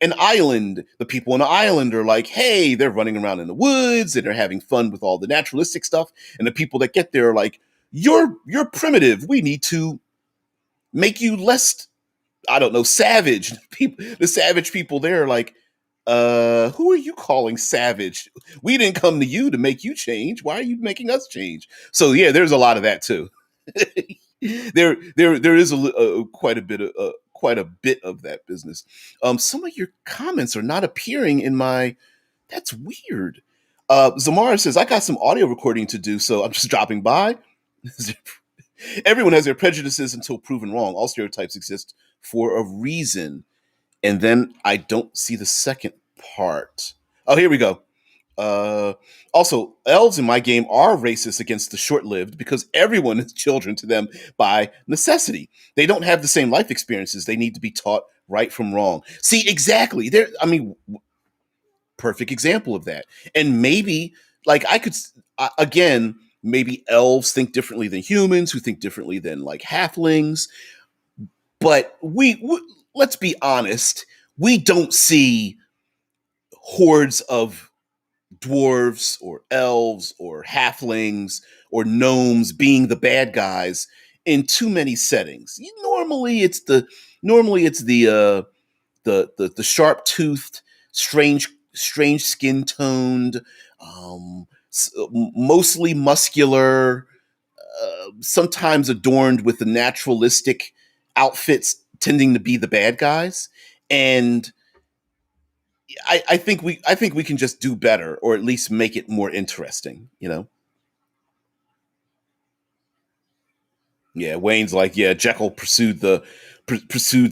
an island. The people on the island are like, hey, they're running around in the woods and they're having fun with all the naturalistic stuff. And the people that get there are like, you're primitive. We need to make you less, I don't know, savage. The savage people there are like, who are you calling savage? We didn't come to you to make you change. Why are you making us change? So yeah, there's a lot of that too. there is quite a bit of that business. Some of your comments are not appearing in my. That's weird. Zamara says I got some audio recording to do, so I'm just dropping by. Everyone has their prejudices until proven wrong. All stereotypes exist for a reason. And then I don't see the second part. Oh, here we go. Uh, Also, elves in my game are racist against the short-lived because everyone is children to them by necessity. They don't have the same life experiences. They need to be taught right from wrong. See, exactly. Perfect example of that. And maybe, like, again, maybe elves think differently than humans, who think differently than like halflings. But let's be honest, we don't see hordes of dwarves or elves or halflings or gnomes being the bad guys in too many settings. Normally it's the sharp toothed, strange skin toned, mostly muscular, sometimes adorned with the naturalistic outfits, tending to be the bad guys. And I think we can just do better, or at least make it more interesting. Yeah, Wayne's like, yeah, Jekyll pursued the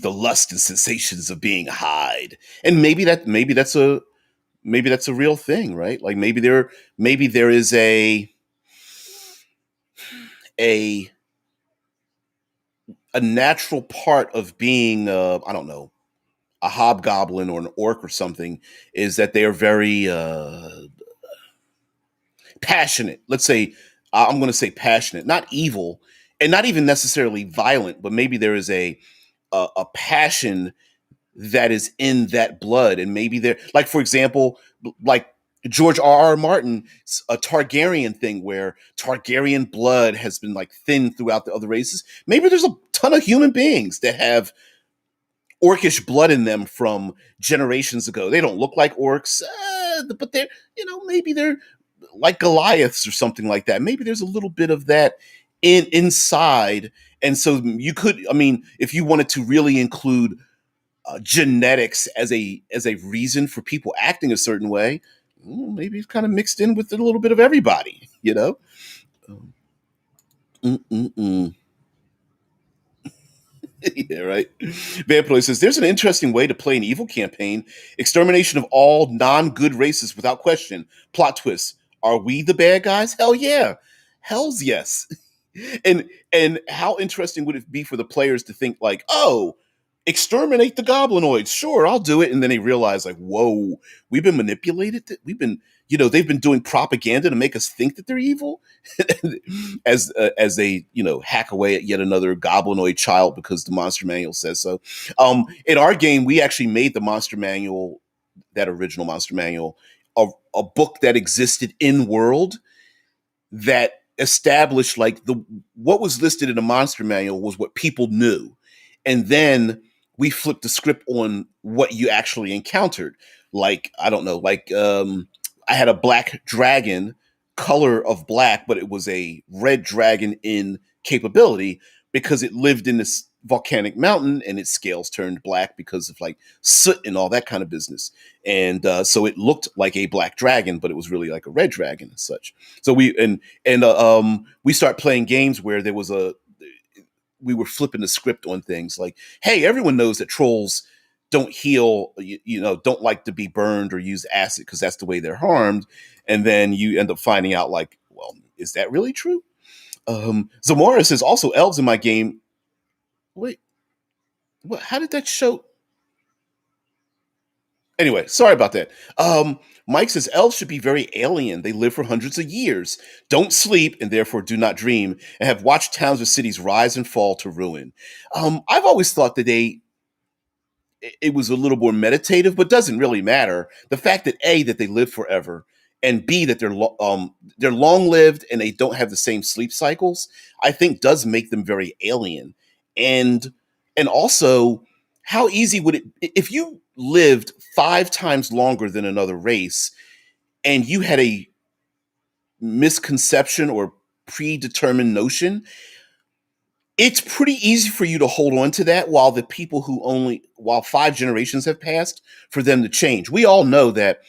lust and sensations of being Hyde, and maybe that's a real thing, right? Like maybe there is a a natural part of being, I don't know, a hobgoblin or an orc or something, is that they are very passionate. Let's say, I'm going to say passionate, not evil, and not even necessarily violent, but maybe there is a passion that is in that blood, and maybe they're like, for example, like George R. R. Martin, a Targaryen thing where Targaryen blood has been like thinned throughout the other races. Maybe there's a ton of human beings that have orcish blood in them from generations ago. They don't look like orcs, but they're, maybe they're like Goliaths or something like that. Maybe there's a little bit of that inside. And so you could, if you wanted to really include genetics as a reason for people acting a certain way, maybe it's kind of mixed in with a little bit of everybody. Mm-mm-mm. Yeah, right. Vamploy says there's an interesting way to play an evil campaign: extermination of all non-good races without question. Plot twist: are we the bad guys? Hell yeah, hell's yes. And how interesting would it be for the players to think like, oh, exterminate the goblinoids? Sure, I'll do it. And then they realize like, whoa, we've been manipulated. They've been doing propaganda to make us think that they're evil, as they hack away at yet another goblinoid child because the monster manual says so. In our game, we actually made the monster manual, that original monster manual, a book that existed in world, that established like the what was listed in the monster manual was what people knew, and then we flipped the script on what you actually encountered. Like I don't know, like I had a black dragon, color of black, but it was a red dragon in capability because it lived in this volcanic mountain and its scales turned black because of like soot and all that kind of business. And so it looked like a black dragon, but it was really like a red dragon and such. So we start playing games where there was a we were flipping the script on things like, hey, everyone knows that trolls don't heal, don't like to be burned or use acid because that's the way they're harmed. And then you end up finding out like, well, is that really true? Zamora says also elves in my game. Wait, what? How did that show? Anyway, sorry about that. Mike says elves should be very alien. They live for hundreds of years, don't sleep, and therefore do not dream, and have watched towns or cities rise and fall to ruin. I've always thought that it was a little more meditative, but doesn't really matter. The fact that A, that they live forever, and B, that they're long lived and they don't have the same sleep cycles, I think does make them very alien. And and also, how easy would it if you lived 5 times longer than another race and you had a misconception or predetermined notion, it's pretty easy for you to hold on to that while the people who only while 5 generations have passed for them to change. We all know that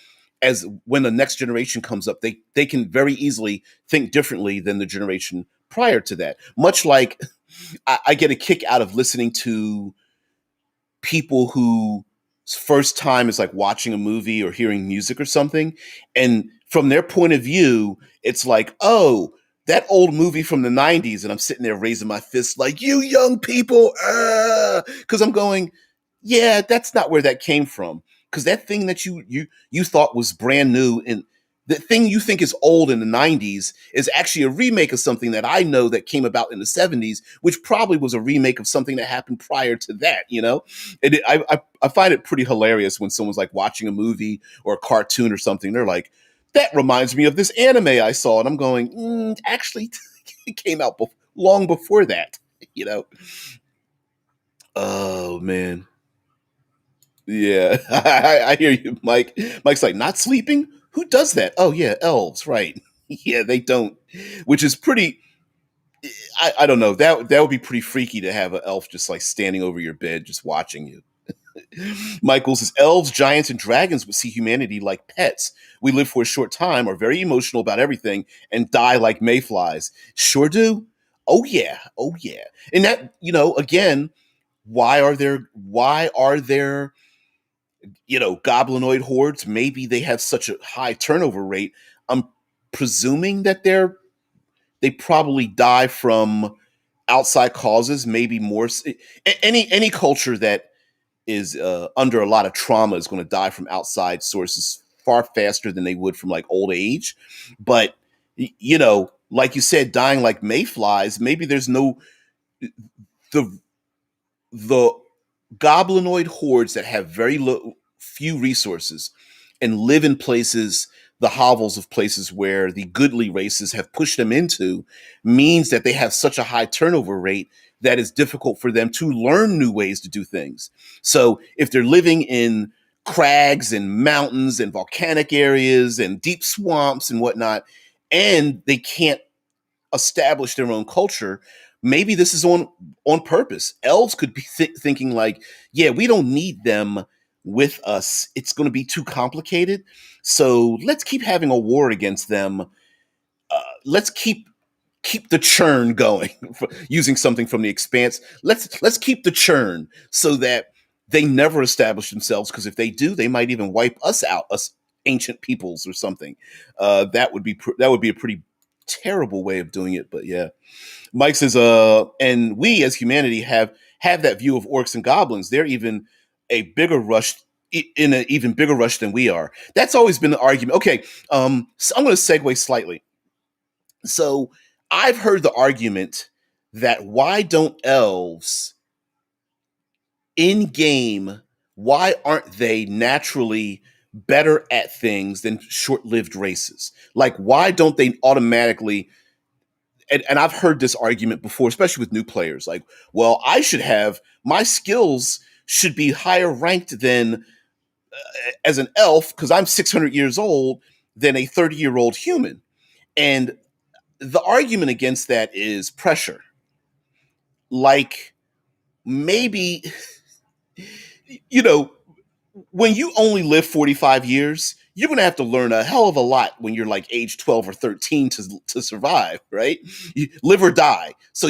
as when the next generation comes up, they can very easily think differently than the generation prior to that. Much like I get a kick out of listening to people who first time is like watching a movie or hearing music or something, and from their point of view it's like, oh, that old movie from the 90s, and I'm sitting there raising my fist like, you young people, because I'm going, yeah, that's not where that came from, because that thing that you thought was brand new and the thing you think is old in the 90s is actually a remake of something that I know that came about in the 70s, which probably was a remake of something that happened prior to that, you know? I find it pretty hilarious when someone's like watching a movie or a cartoon or something. They're like, that reminds me of this anime I saw. And I'm going, actually, it came out long before that, you know? Oh, man. Yeah, I hear you, Mike. Mike's like, not sleeping? Who does that? Oh, yeah, elves, right. Yeah, they don't, which is pretty. I don't know. That would be pretty freaky to have an elf just like standing over your bed, just watching you. Michael says, elves, giants, and dragons would see humanity like pets. We live for a short time, are very emotional about everything, and die like mayflies. Sure do. Oh, yeah. Oh, yeah. And that, again, why are there goblinoid hordes? Maybe they have such a high turnover rate. I'm presuming that they probably die from outside causes, maybe more any culture that is under a lot of trauma is going to die from outside sources far faster than they would from like old age. But like you said, dying like mayflies, maybe there's no the the goblinoid hordes that have few resources and live in places, the hovels of places where the goodly races have pushed them into, means that they have such a high turnover rate that it's difficult for them to learn new ways to do things. So if they're living in crags and mountains and volcanic areas and deep swamps and whatnot, and they can't establish their own culture, maybe this is on purpose. Elves could be thinking like, yeah, we don't need them with us, it's going to be too complicated, so let's keep having a war against them. Let's keep the churn going using something from the expanse. Let's keep the churn so that they never establish themselves, because if they do, they might even wipe us out, us ancient peoples or something. That would be a pretty terrible way of doing it, but yeah. Mike says, and we as humanity have that view of orcs and goblins. They're even a bigger rush in an even bigger rush than we are. That's always been the argument. Okay, so I'm going to segue slightly. So I've heard the argument that why don't elves in game, why aren't they naturally better at things than short-lived races? Like, why don't they automatically and I've heard this argument before, especially with new players. Like, well, I should have my skills should be higher ranked than as an elf because I'm 600 years old than a 30-year-old human. And the argument against that is pressure. Like maybe you know when you only live 45 years, you're going to have to learn a hell of a lot when you're like age 12 or 13 to survive, right? You live or die. So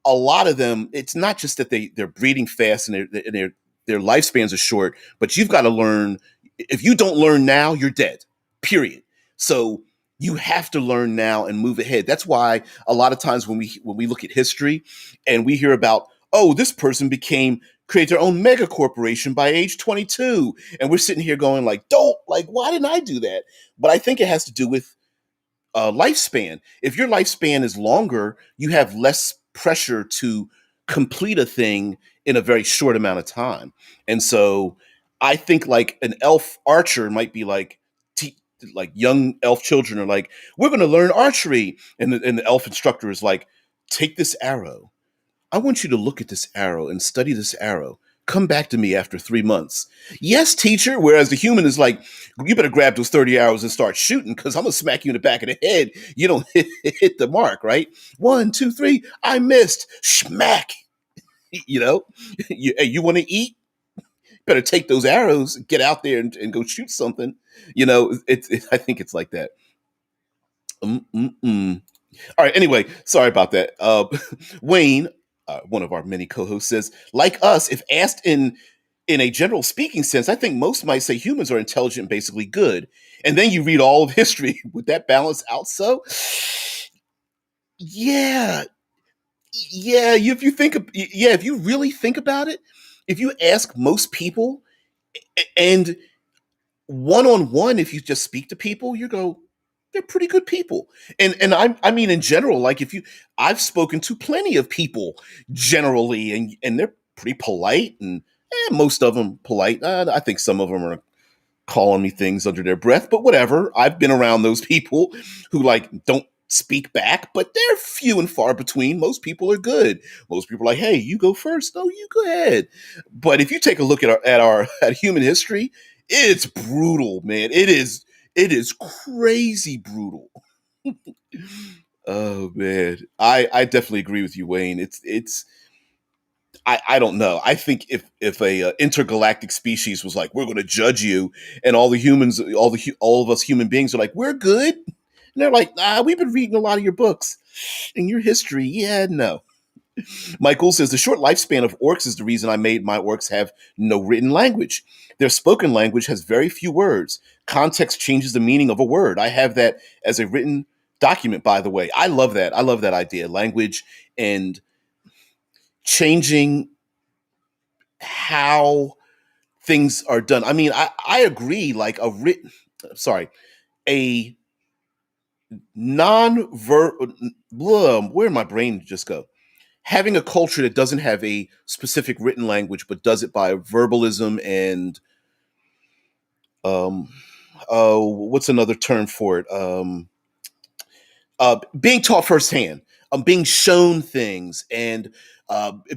a lot of them, it's not just that they're breeding fast and their lifespans are short, but you've got to learn. If you don't learn now, you're dead. Period. So you have to learn now and move ahead. That's why a lot of times when we look at history and we hear about, oh, this person became create their own mega corporation by age 22. And we're sitting here going like, don't, like, why didn't I do that? But I think it has to do with lifespan. If your lifespan is longer, you have less pressure to complete a thing in a very short amount of time. And so I think like an elf archer might be like, like young elf children are like, we're going to learn archery. And the elf instructor is like, take this arrow. I want you to look at this arrow and study this arrow. Come back to me after 3 months. Yes, teacher. Whereas the human is like, you better grab those 30 arrows and start shooting because I'm going to smack you in the back of the head. You don't hit the mark, right? 1, 2, 3. I missed. Smack. You know, you want to eat? Better take those arrows, get out there and go shoot something. I think it's like that. Mm-mm-mm. All right. Anyway, sorry about that. Wayne, one of our many co-hosts, says, like us, if asked in a general speaking sense, I think most might say humans are intelligent, basically good. And then you read all of history. Would that balance out? So, yeah, yeah. If you really think about it, if you ask most people, and one on one, if you just speak to people, you go, they're pretty good people. And I mean in general, like if you I've spoken to plenty of people generally, and they're pretty polite, and most of them polite. I think some of them are calling me things under their breath, but whatever. I've been around those people who like don't speak back, but they're few and far between. Most people are good. Most people are like, hey, you go first. No, you go ahead. But if you take a look at our at human history, it's brutal, man. It is crazy brutal. Oh man. I definitely agree with you, Wayne. I don't know. I think if a intergalactic species was like, we're going to judge you, and all the humans, all of us human beings are like, we're good, and they're like, we've been reading a lot of your books and your history. Yeah, no. Michael says the short lifespan of orcs is the reason I made my orcs have no written language. Their spoken language has very few words. Context changes the meaning of a word. I have that as a written document, by the way. I love that. I love that idea. Language and changing how things are done. I mean, I agree, like sorry, a non-ver, where did my brain just go? Having a culture that doesn't have a specific written language, but does it by verbalism and, um, what's another term for it? Being taught firsthand, being shown things, and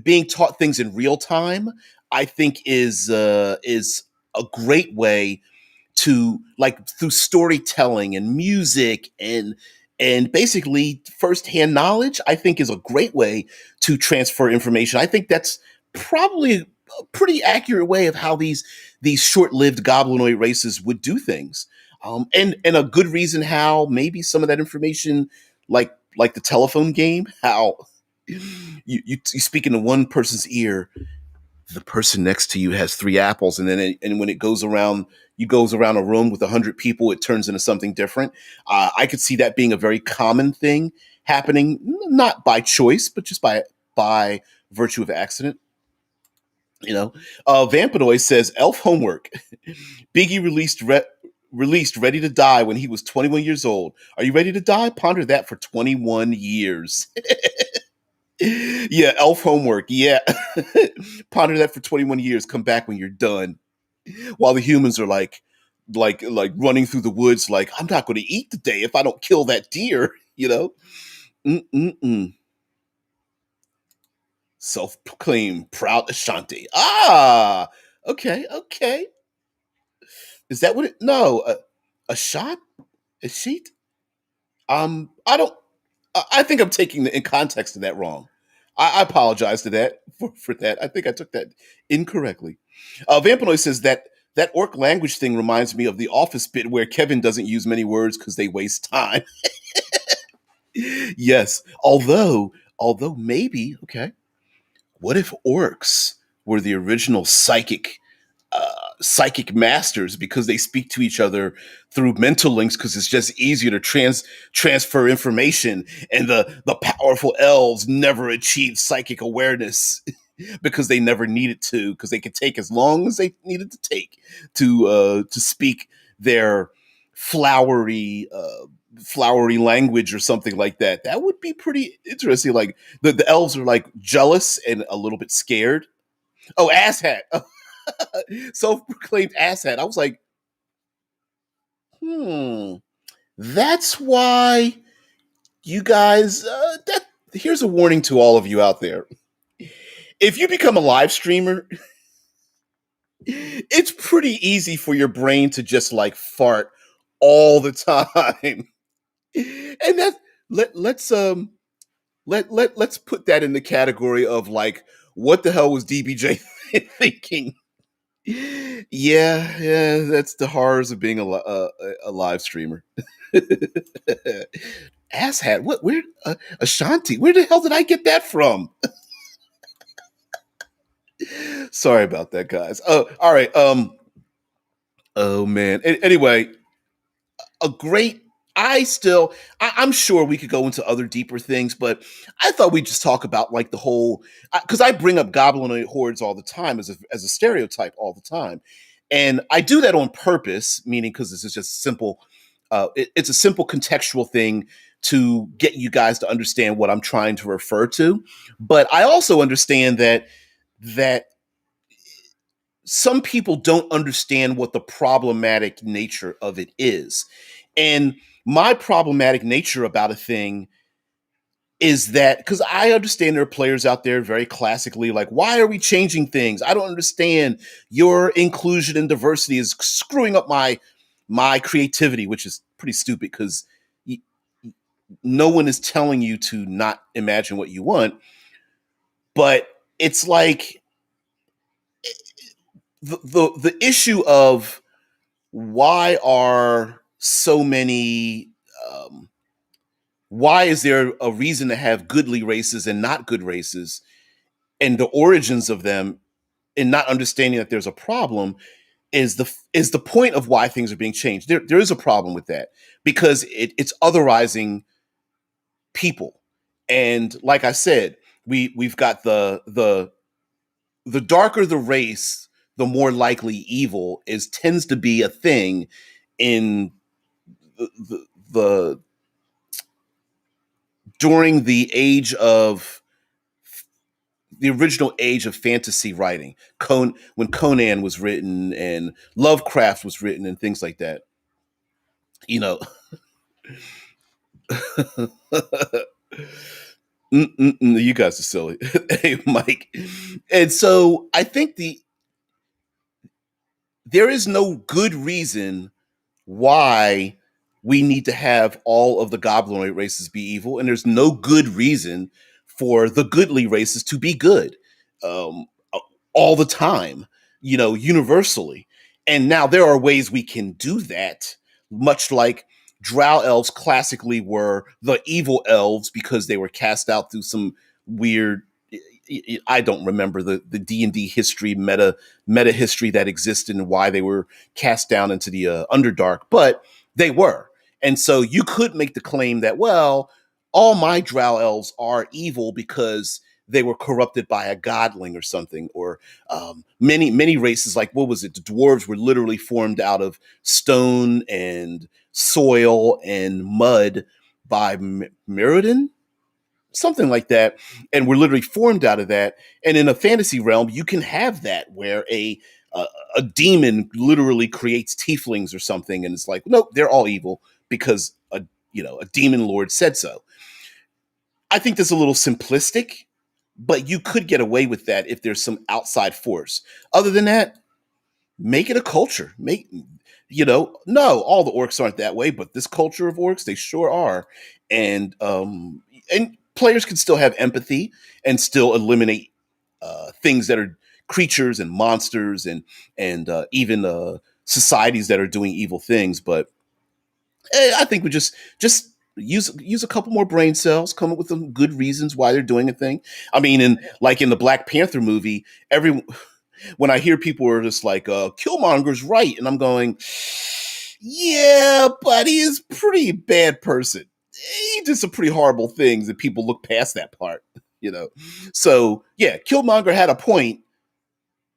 being taught things in real time, I think is a great way to, like, through storytelling and music and basically firsthand knowledge. I think is a great way to transfer information. I think that's probably a pretty accurate way of how these short-lived goblinoid races would do things. And a good reason how maybe some of that information, like the telephone game, how you speak into one person's ear, the person next to you has three apples, and and when it goes around, you goes around a room with 100 people, it turns into something different. I could see that being a very common thing happening, not by choice, but just by virtue of accident. Vampanoid says elf homework. Biggie released Ready to Die when he was 21 years old. Are you ready to die? Ponder that for 21 years. Yeah, elf homework. Yeah. Ponder that for 21 years. Come back when you're done. While the humans are like running through the woods like, I'm not going to eat today if I don't kill that deer, you know? Mm-mm-mm. Self-proclaimed proud Ashanti. Ah, okay, okay. Is that what it? No, a shot, a sheet. I don't. I think I'm taking the in context of that wrong. I apologize to that for that. I think I took that incorrectly. Vampanoy says that orc language thing reminds me of the Office bit where Kevin doesn't use many words because they waste time. Yes, although maybe okay. What if orcs were the original uh, psychic masters because they speak to each other through mental links because it's just easier to transfer information, and the powerful elves never achieved psychic awareness because they never needed to, because they could take as long as they needed to take to speak their flowery flowery language or something like that. That would be pretty interesting. Like the elves are like jealous and a little bit scared. Oh, asshat. Self-proclaimed asshat. I was like, hmm, that's why you guys. That here's a warning to all of you out there. If you become a live streamer, it's pretty easy for your brain to just like fart all the time, and that let's put that in the category of like, what the hell was DBJ thinking? Yeah, that's the horrors of being a live streamer. Asshat, what? Where? Ashanti? Where the hell did I get that from? Sorry about that, guys. Oh, all right. Oh man. Anyway, a great. I'm sure we could go into other deeper things, but I thought we'd just talk about like the whole, because I bring up Goblinoid Hordes all the time as a stereotype all the time, and I do that on purpose, meaning because this is just simple. It's a simple contextual thing to get you guys to understand what I'm trying to refer to, but I also understand that some people don't understand what the problematic nature of it is. And my problematic nature about a thing is that because I understand there are players out there very classically like, why are we changing things? I don't understand. Your inclusion and diversity is screwing up my creativity, which is pretty stupid because no one is telling you to not imagine what you want. But it's like the issue of why are so many why is there a reason to have goodly races and not good races, and the origins of them, and not understanding that there's a problem is the point of why things are being changed. There is a problem with that because it's otherizing people. And like I said, we've got the darker the race, the more likely evil is tends to be a thing in the during the age of the original age of fantasy writing, when Conan was written and Lovecraft was written and things like that. You know, you guys are silly. Hey, Mike. And so I think there is no good reason why we need to have all of the goblinoid races be evil, and there's no good reason for the goodly races to be good, um, all the time, universally. And now there are ways we can do that, much like drow elves classically were the evil elves because they were cast out through some weird, I don't remember the D&D history, meta history that existed and why they were cast down into the Underdark, but they were. And so you could make the claim that, well, all my drow elves are evil because they were corrupted by a godling or something, or many races, like what was it? The dwarves were literally formed out of stone and soil and mud by Mirrodin, something like that, and we're literally formed out of that. And in a fantasy realm, you can have that where a demon literally creates tieflings or something, and it's like, nope, they're all evil because a demon lord said so. I think that's a little simplistic, but you could get away with that if there's some outside force. Other than that, make it a culture. No, all the orcs aren't that way, but this culture of orcs, they sure are. And players can still have empathy and still eliminate things that are creatures and monsters and even societies that are doing evil things. But I think we just use a couple more brain cells, come up with some good reasons why they're doing a thing. I mean, in the Black Panther movie, every when I hear people are just like, Killmonger's right, and I'm going, yeah, but he is a pretty bad person. He did some pretty horrible things, and people look past that part, you know. So yeah, Killmonger had a point,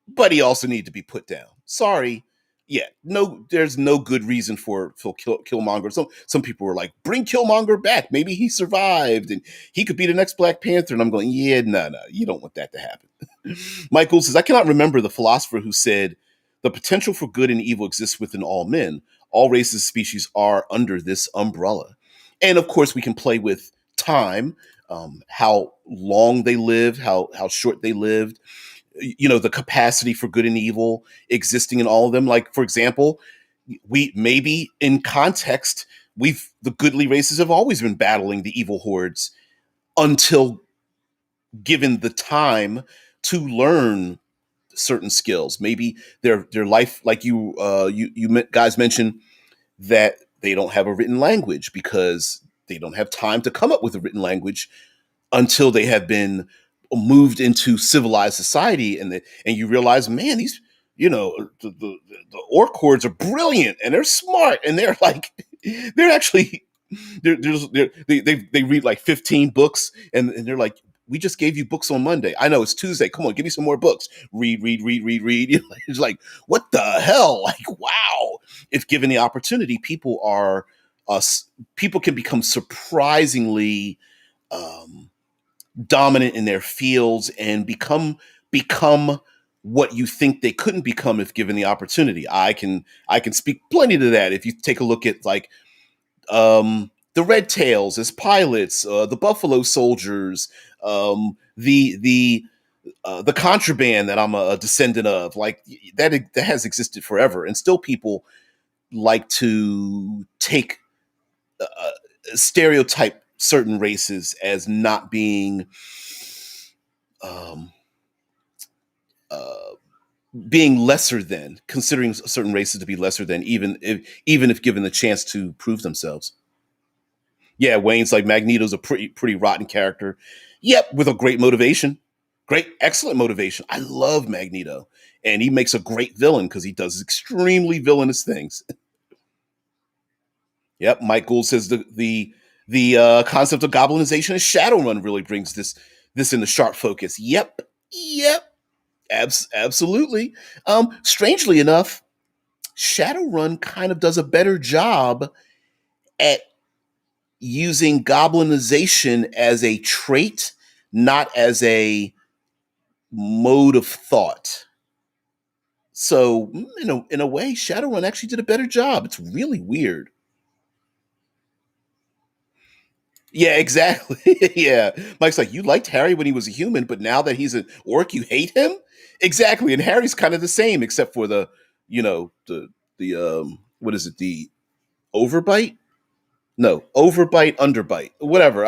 but he also needed to be put down. Sorry. Yeah, no, there's no good reason for Killmonger. Some people were like, bring Killmonger back. Maybe he survived and he could be the next Black Panther. And I'm going, yeah, no, you don't want that to happen. Michael says, I cannot remember the philosopher who said, the potential for good and evil exists within all men. All races and species are under this umbrella. And of course, we can play with time, how long they lived, how short they lived, the capacity for good and evil existing in all of them. Like, for example, we maybe in context, the goodly races have always been battling the evil hordes until given the time to learn certain skills. Maybe their life, like you guys mentioned, that they don't have a written language because they don't have time to come up with a written language until they have been moved into civilized society, and you realize, man, these the orc hordes are brilliant and they're smart and they're like they're actually they read like 15 books, and they're like, we just gave you books on Monday. I know it's Tuesday. Come on, give me some more books. Read. It's like, what the hell? Like, wow. If given the opportunity, people can become surprisingly um, dominant in their fields and become what you think they couldn't become if given the opportunity. I can speak plenty to that. If you take a look at like the Red Tails as pilots, the Buffalo Soldiers, the Contraband that I'm a descendant of, like that has existed forever, and still people like to take stereotype certain races as not being um, uh, being lesser than, considering certain races to be lesser than, even if given the chance to prove themselves. Yeah, Wayne's like, Magneto's a pretty rotten character. Yep, with a great motivation, excellent motivation. I love Magneto, and he makes a great villain because he does extremely villainous things. Yep, Mike Gould says the concept of goblinization and Shadowrun really brings this into sharp focus. Yep, absolutely. Strangely enough, Shadowrun kind of does a better job at using goblinization as a trait, not as a mode of thought. So, in a way, Shadowrun actually did a better job. It's really weird. Yeah, exactly. Yeah. Mike's like, you liked Harry when he was a human, but now that he's an orc, you hate him? Exactly. And Harry's kind of the same, except for the what is it, the overbite? No, overbite, underbite, whatever.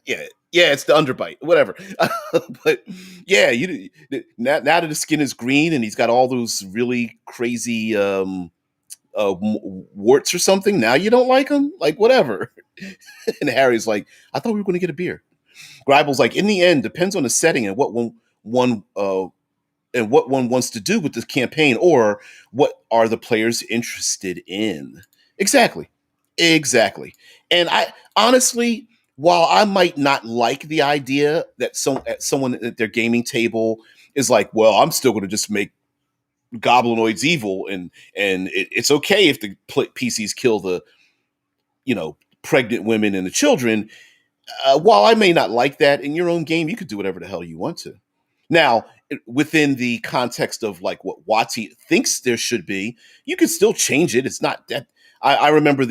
Yeah, it's the underbite, whatever. But yeah, now that his skin is green and he's got all those really crazy warts or something, now you don't like him, like whatever. And Harry's like, I thought we were going to get a beer. Gribel's like, in the end, depends on the setting and what one wants to do with this campaign, or what are the players interested in. Exactly. Exactly. And I honestly, while I might not like the idea that someone at their gaming table is like, well, I'm still going to just make goblinoids evil, and it's okay if the PCs kill the pregnant women and the children. While I may not like that, in your own game, you could do whatever the hell you want to. Now, within the context of like what Watsy thinks there should be, you can still change it. It's not that. I remember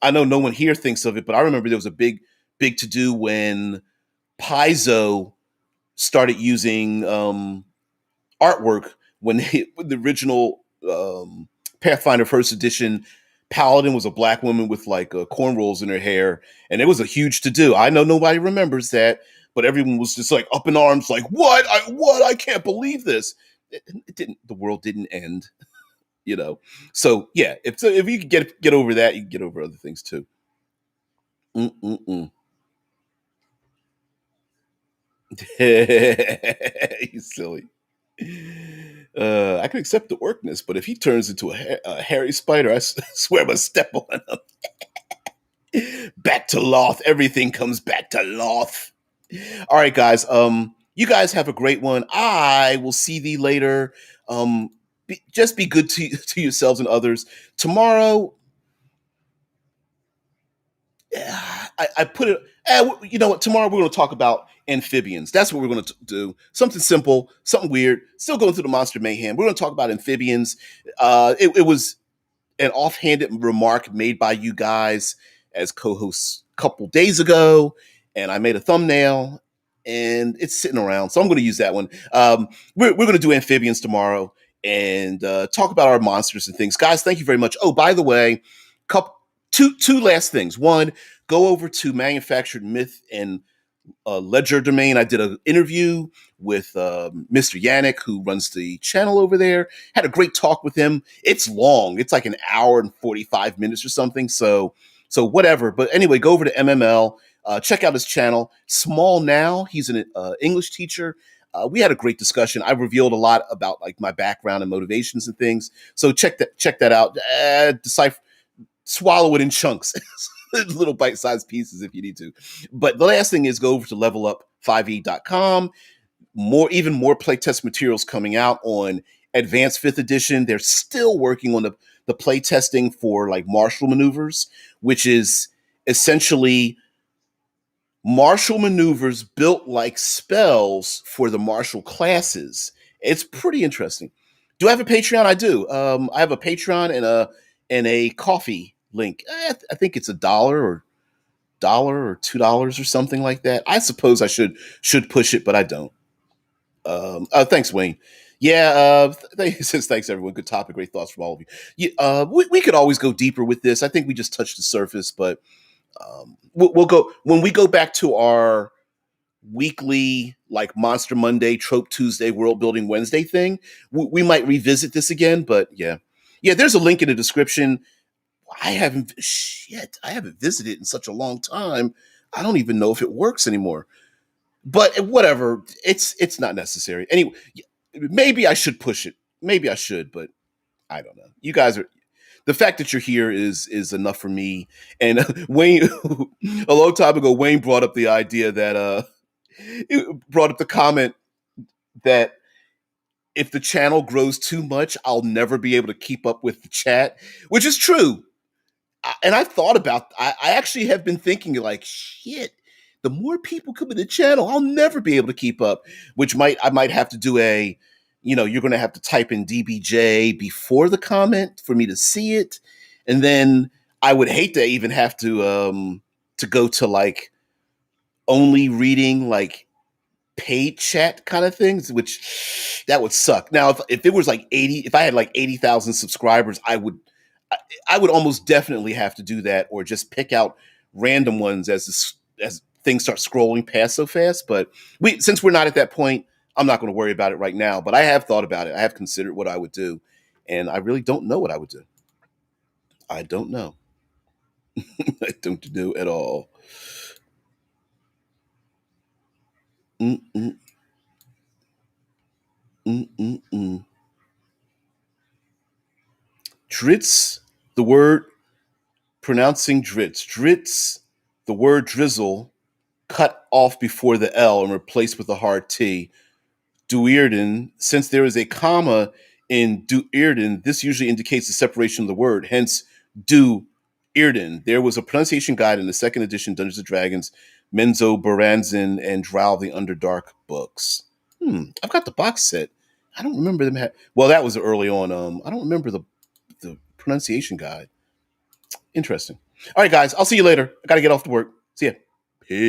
I know no one here thinks of it, but I remember there was a big to do when Paizo started using artwork when the original Pathfinder First Edition Paladin was a black woman with like cornrows in her hair, and it was a huge to do. I know nobody remembers that, but everyone was just like up in arms, like what? I can't believe this. It didn't. The world didn't end, you know. So yeah, if you could get over that, you can get over other things too. Mm-mm-mm. He's silly. I can accept the orkness, but if he turns into a hairy spider, swear I'm gonna step on him. Back to Loth. Everything comes back to Loth. All right, guys. You guys have a great one. I will see thee later. Just be good to yourselves and others. Tomorrow, I put it. You know what? Tomorrow we're going to talk about amphibians. That's what we're going to do. Something simple, something weird. Still going through the monster mayhem. We're going to talk about amphibians. It was an offhanded remark made by you guys as co-hosts a couple days ago, and I made a thumbnail, and it's sitting around, so I'm going to use that one. We're going to do amphibians tomorrow and talk about our monsters and things, guys. Thank you very much. Oh, by the way, couple two last things. One, go over to Manufactured Myth and Ledger Domain. I did an interview with Mr. Yannick, who runs the channel over there. Had a great talk with him. It's long. It's like an hour and 45 minutes or something. So whatever. But anyway, go over to MML. Check out his channel. Small Now. He's an English teacher. We had a great discussion. I revealed a lot about like my background and motivations and things. So check that out. Decipher, swallow it in chunks. Little bite-sized pieces if you need to. But the last thing is go over to levelup5e.com. Even more playtest materials coming out on Advanced 5th Edition. They're still working on the playtesting for like martial maneuvers, which is essentially martial maneuvers built like spells for the martial classes. It's pretty interesting. Do I have a Patreon? I do. I have a Patreon and a coffee link. I think it's $1 or $2 or something like that. I suppose I should push it, but I don't. Thanks, Wayne. Yeah, thanks everyone. Good topic, great thoughts from all of you. We could always go deeper with this. I think we just touched the surface, but we'll go when we go back to our weekly like Monster Monday, Trope Tuesday, World Building Wednesday thing. We might revisit this again, but yeah. There's a link in the description. I haven't visited in such a long time. I don't even know if it works anymore. But whatever, it's not necessary. Anyway, maybe I should push it. Maybe I should, but I don't know. You guys are the fact that you're here is enough for me. And Wayne, a long time ago, Wayne brought up the idea that brought up the comment that if the channel grows too much, I'll never be able to keep up with the chat, which is true. And I've thought about, I actually have been thinking like, shit, the more people come in the channel, I'll never be able to keep up, I might have to do you're going to have to type in DBJ before the comment for me to see it. And then I would hate to even have to go to like only reading like paid chat kind of things, which that would suck. Now, if it was like if I had like 80,000 subscribers, I would almost definitely have to do that, or just pick out random ones as things start scrolling past so fast. But since we're not at that point, I'm not going to worry about it right now. But I have thought about it. I have considered what I would do, and I really don't know what I would do. I don't know. I don't know at all. Mm-mm, mm-mm-mm. Dritz, the word pronouncing Dritz. Dritz, the word drizzle, cut off before the L and replaced with a hard T. Duirden, since there is a comma in Duirden, this usually indicates the separation of the word, hence Duirden. There was a pronunciation guide in the second edition Dungeons & Dragons, Menzo Baranzin, and Drow the Underdark books. I've got the box set. I don't remember them. Well, that was early on. I don't remember the pronunciation guide. Interesting. All right, guys. I'll see you later. I got to get off to work. See ya.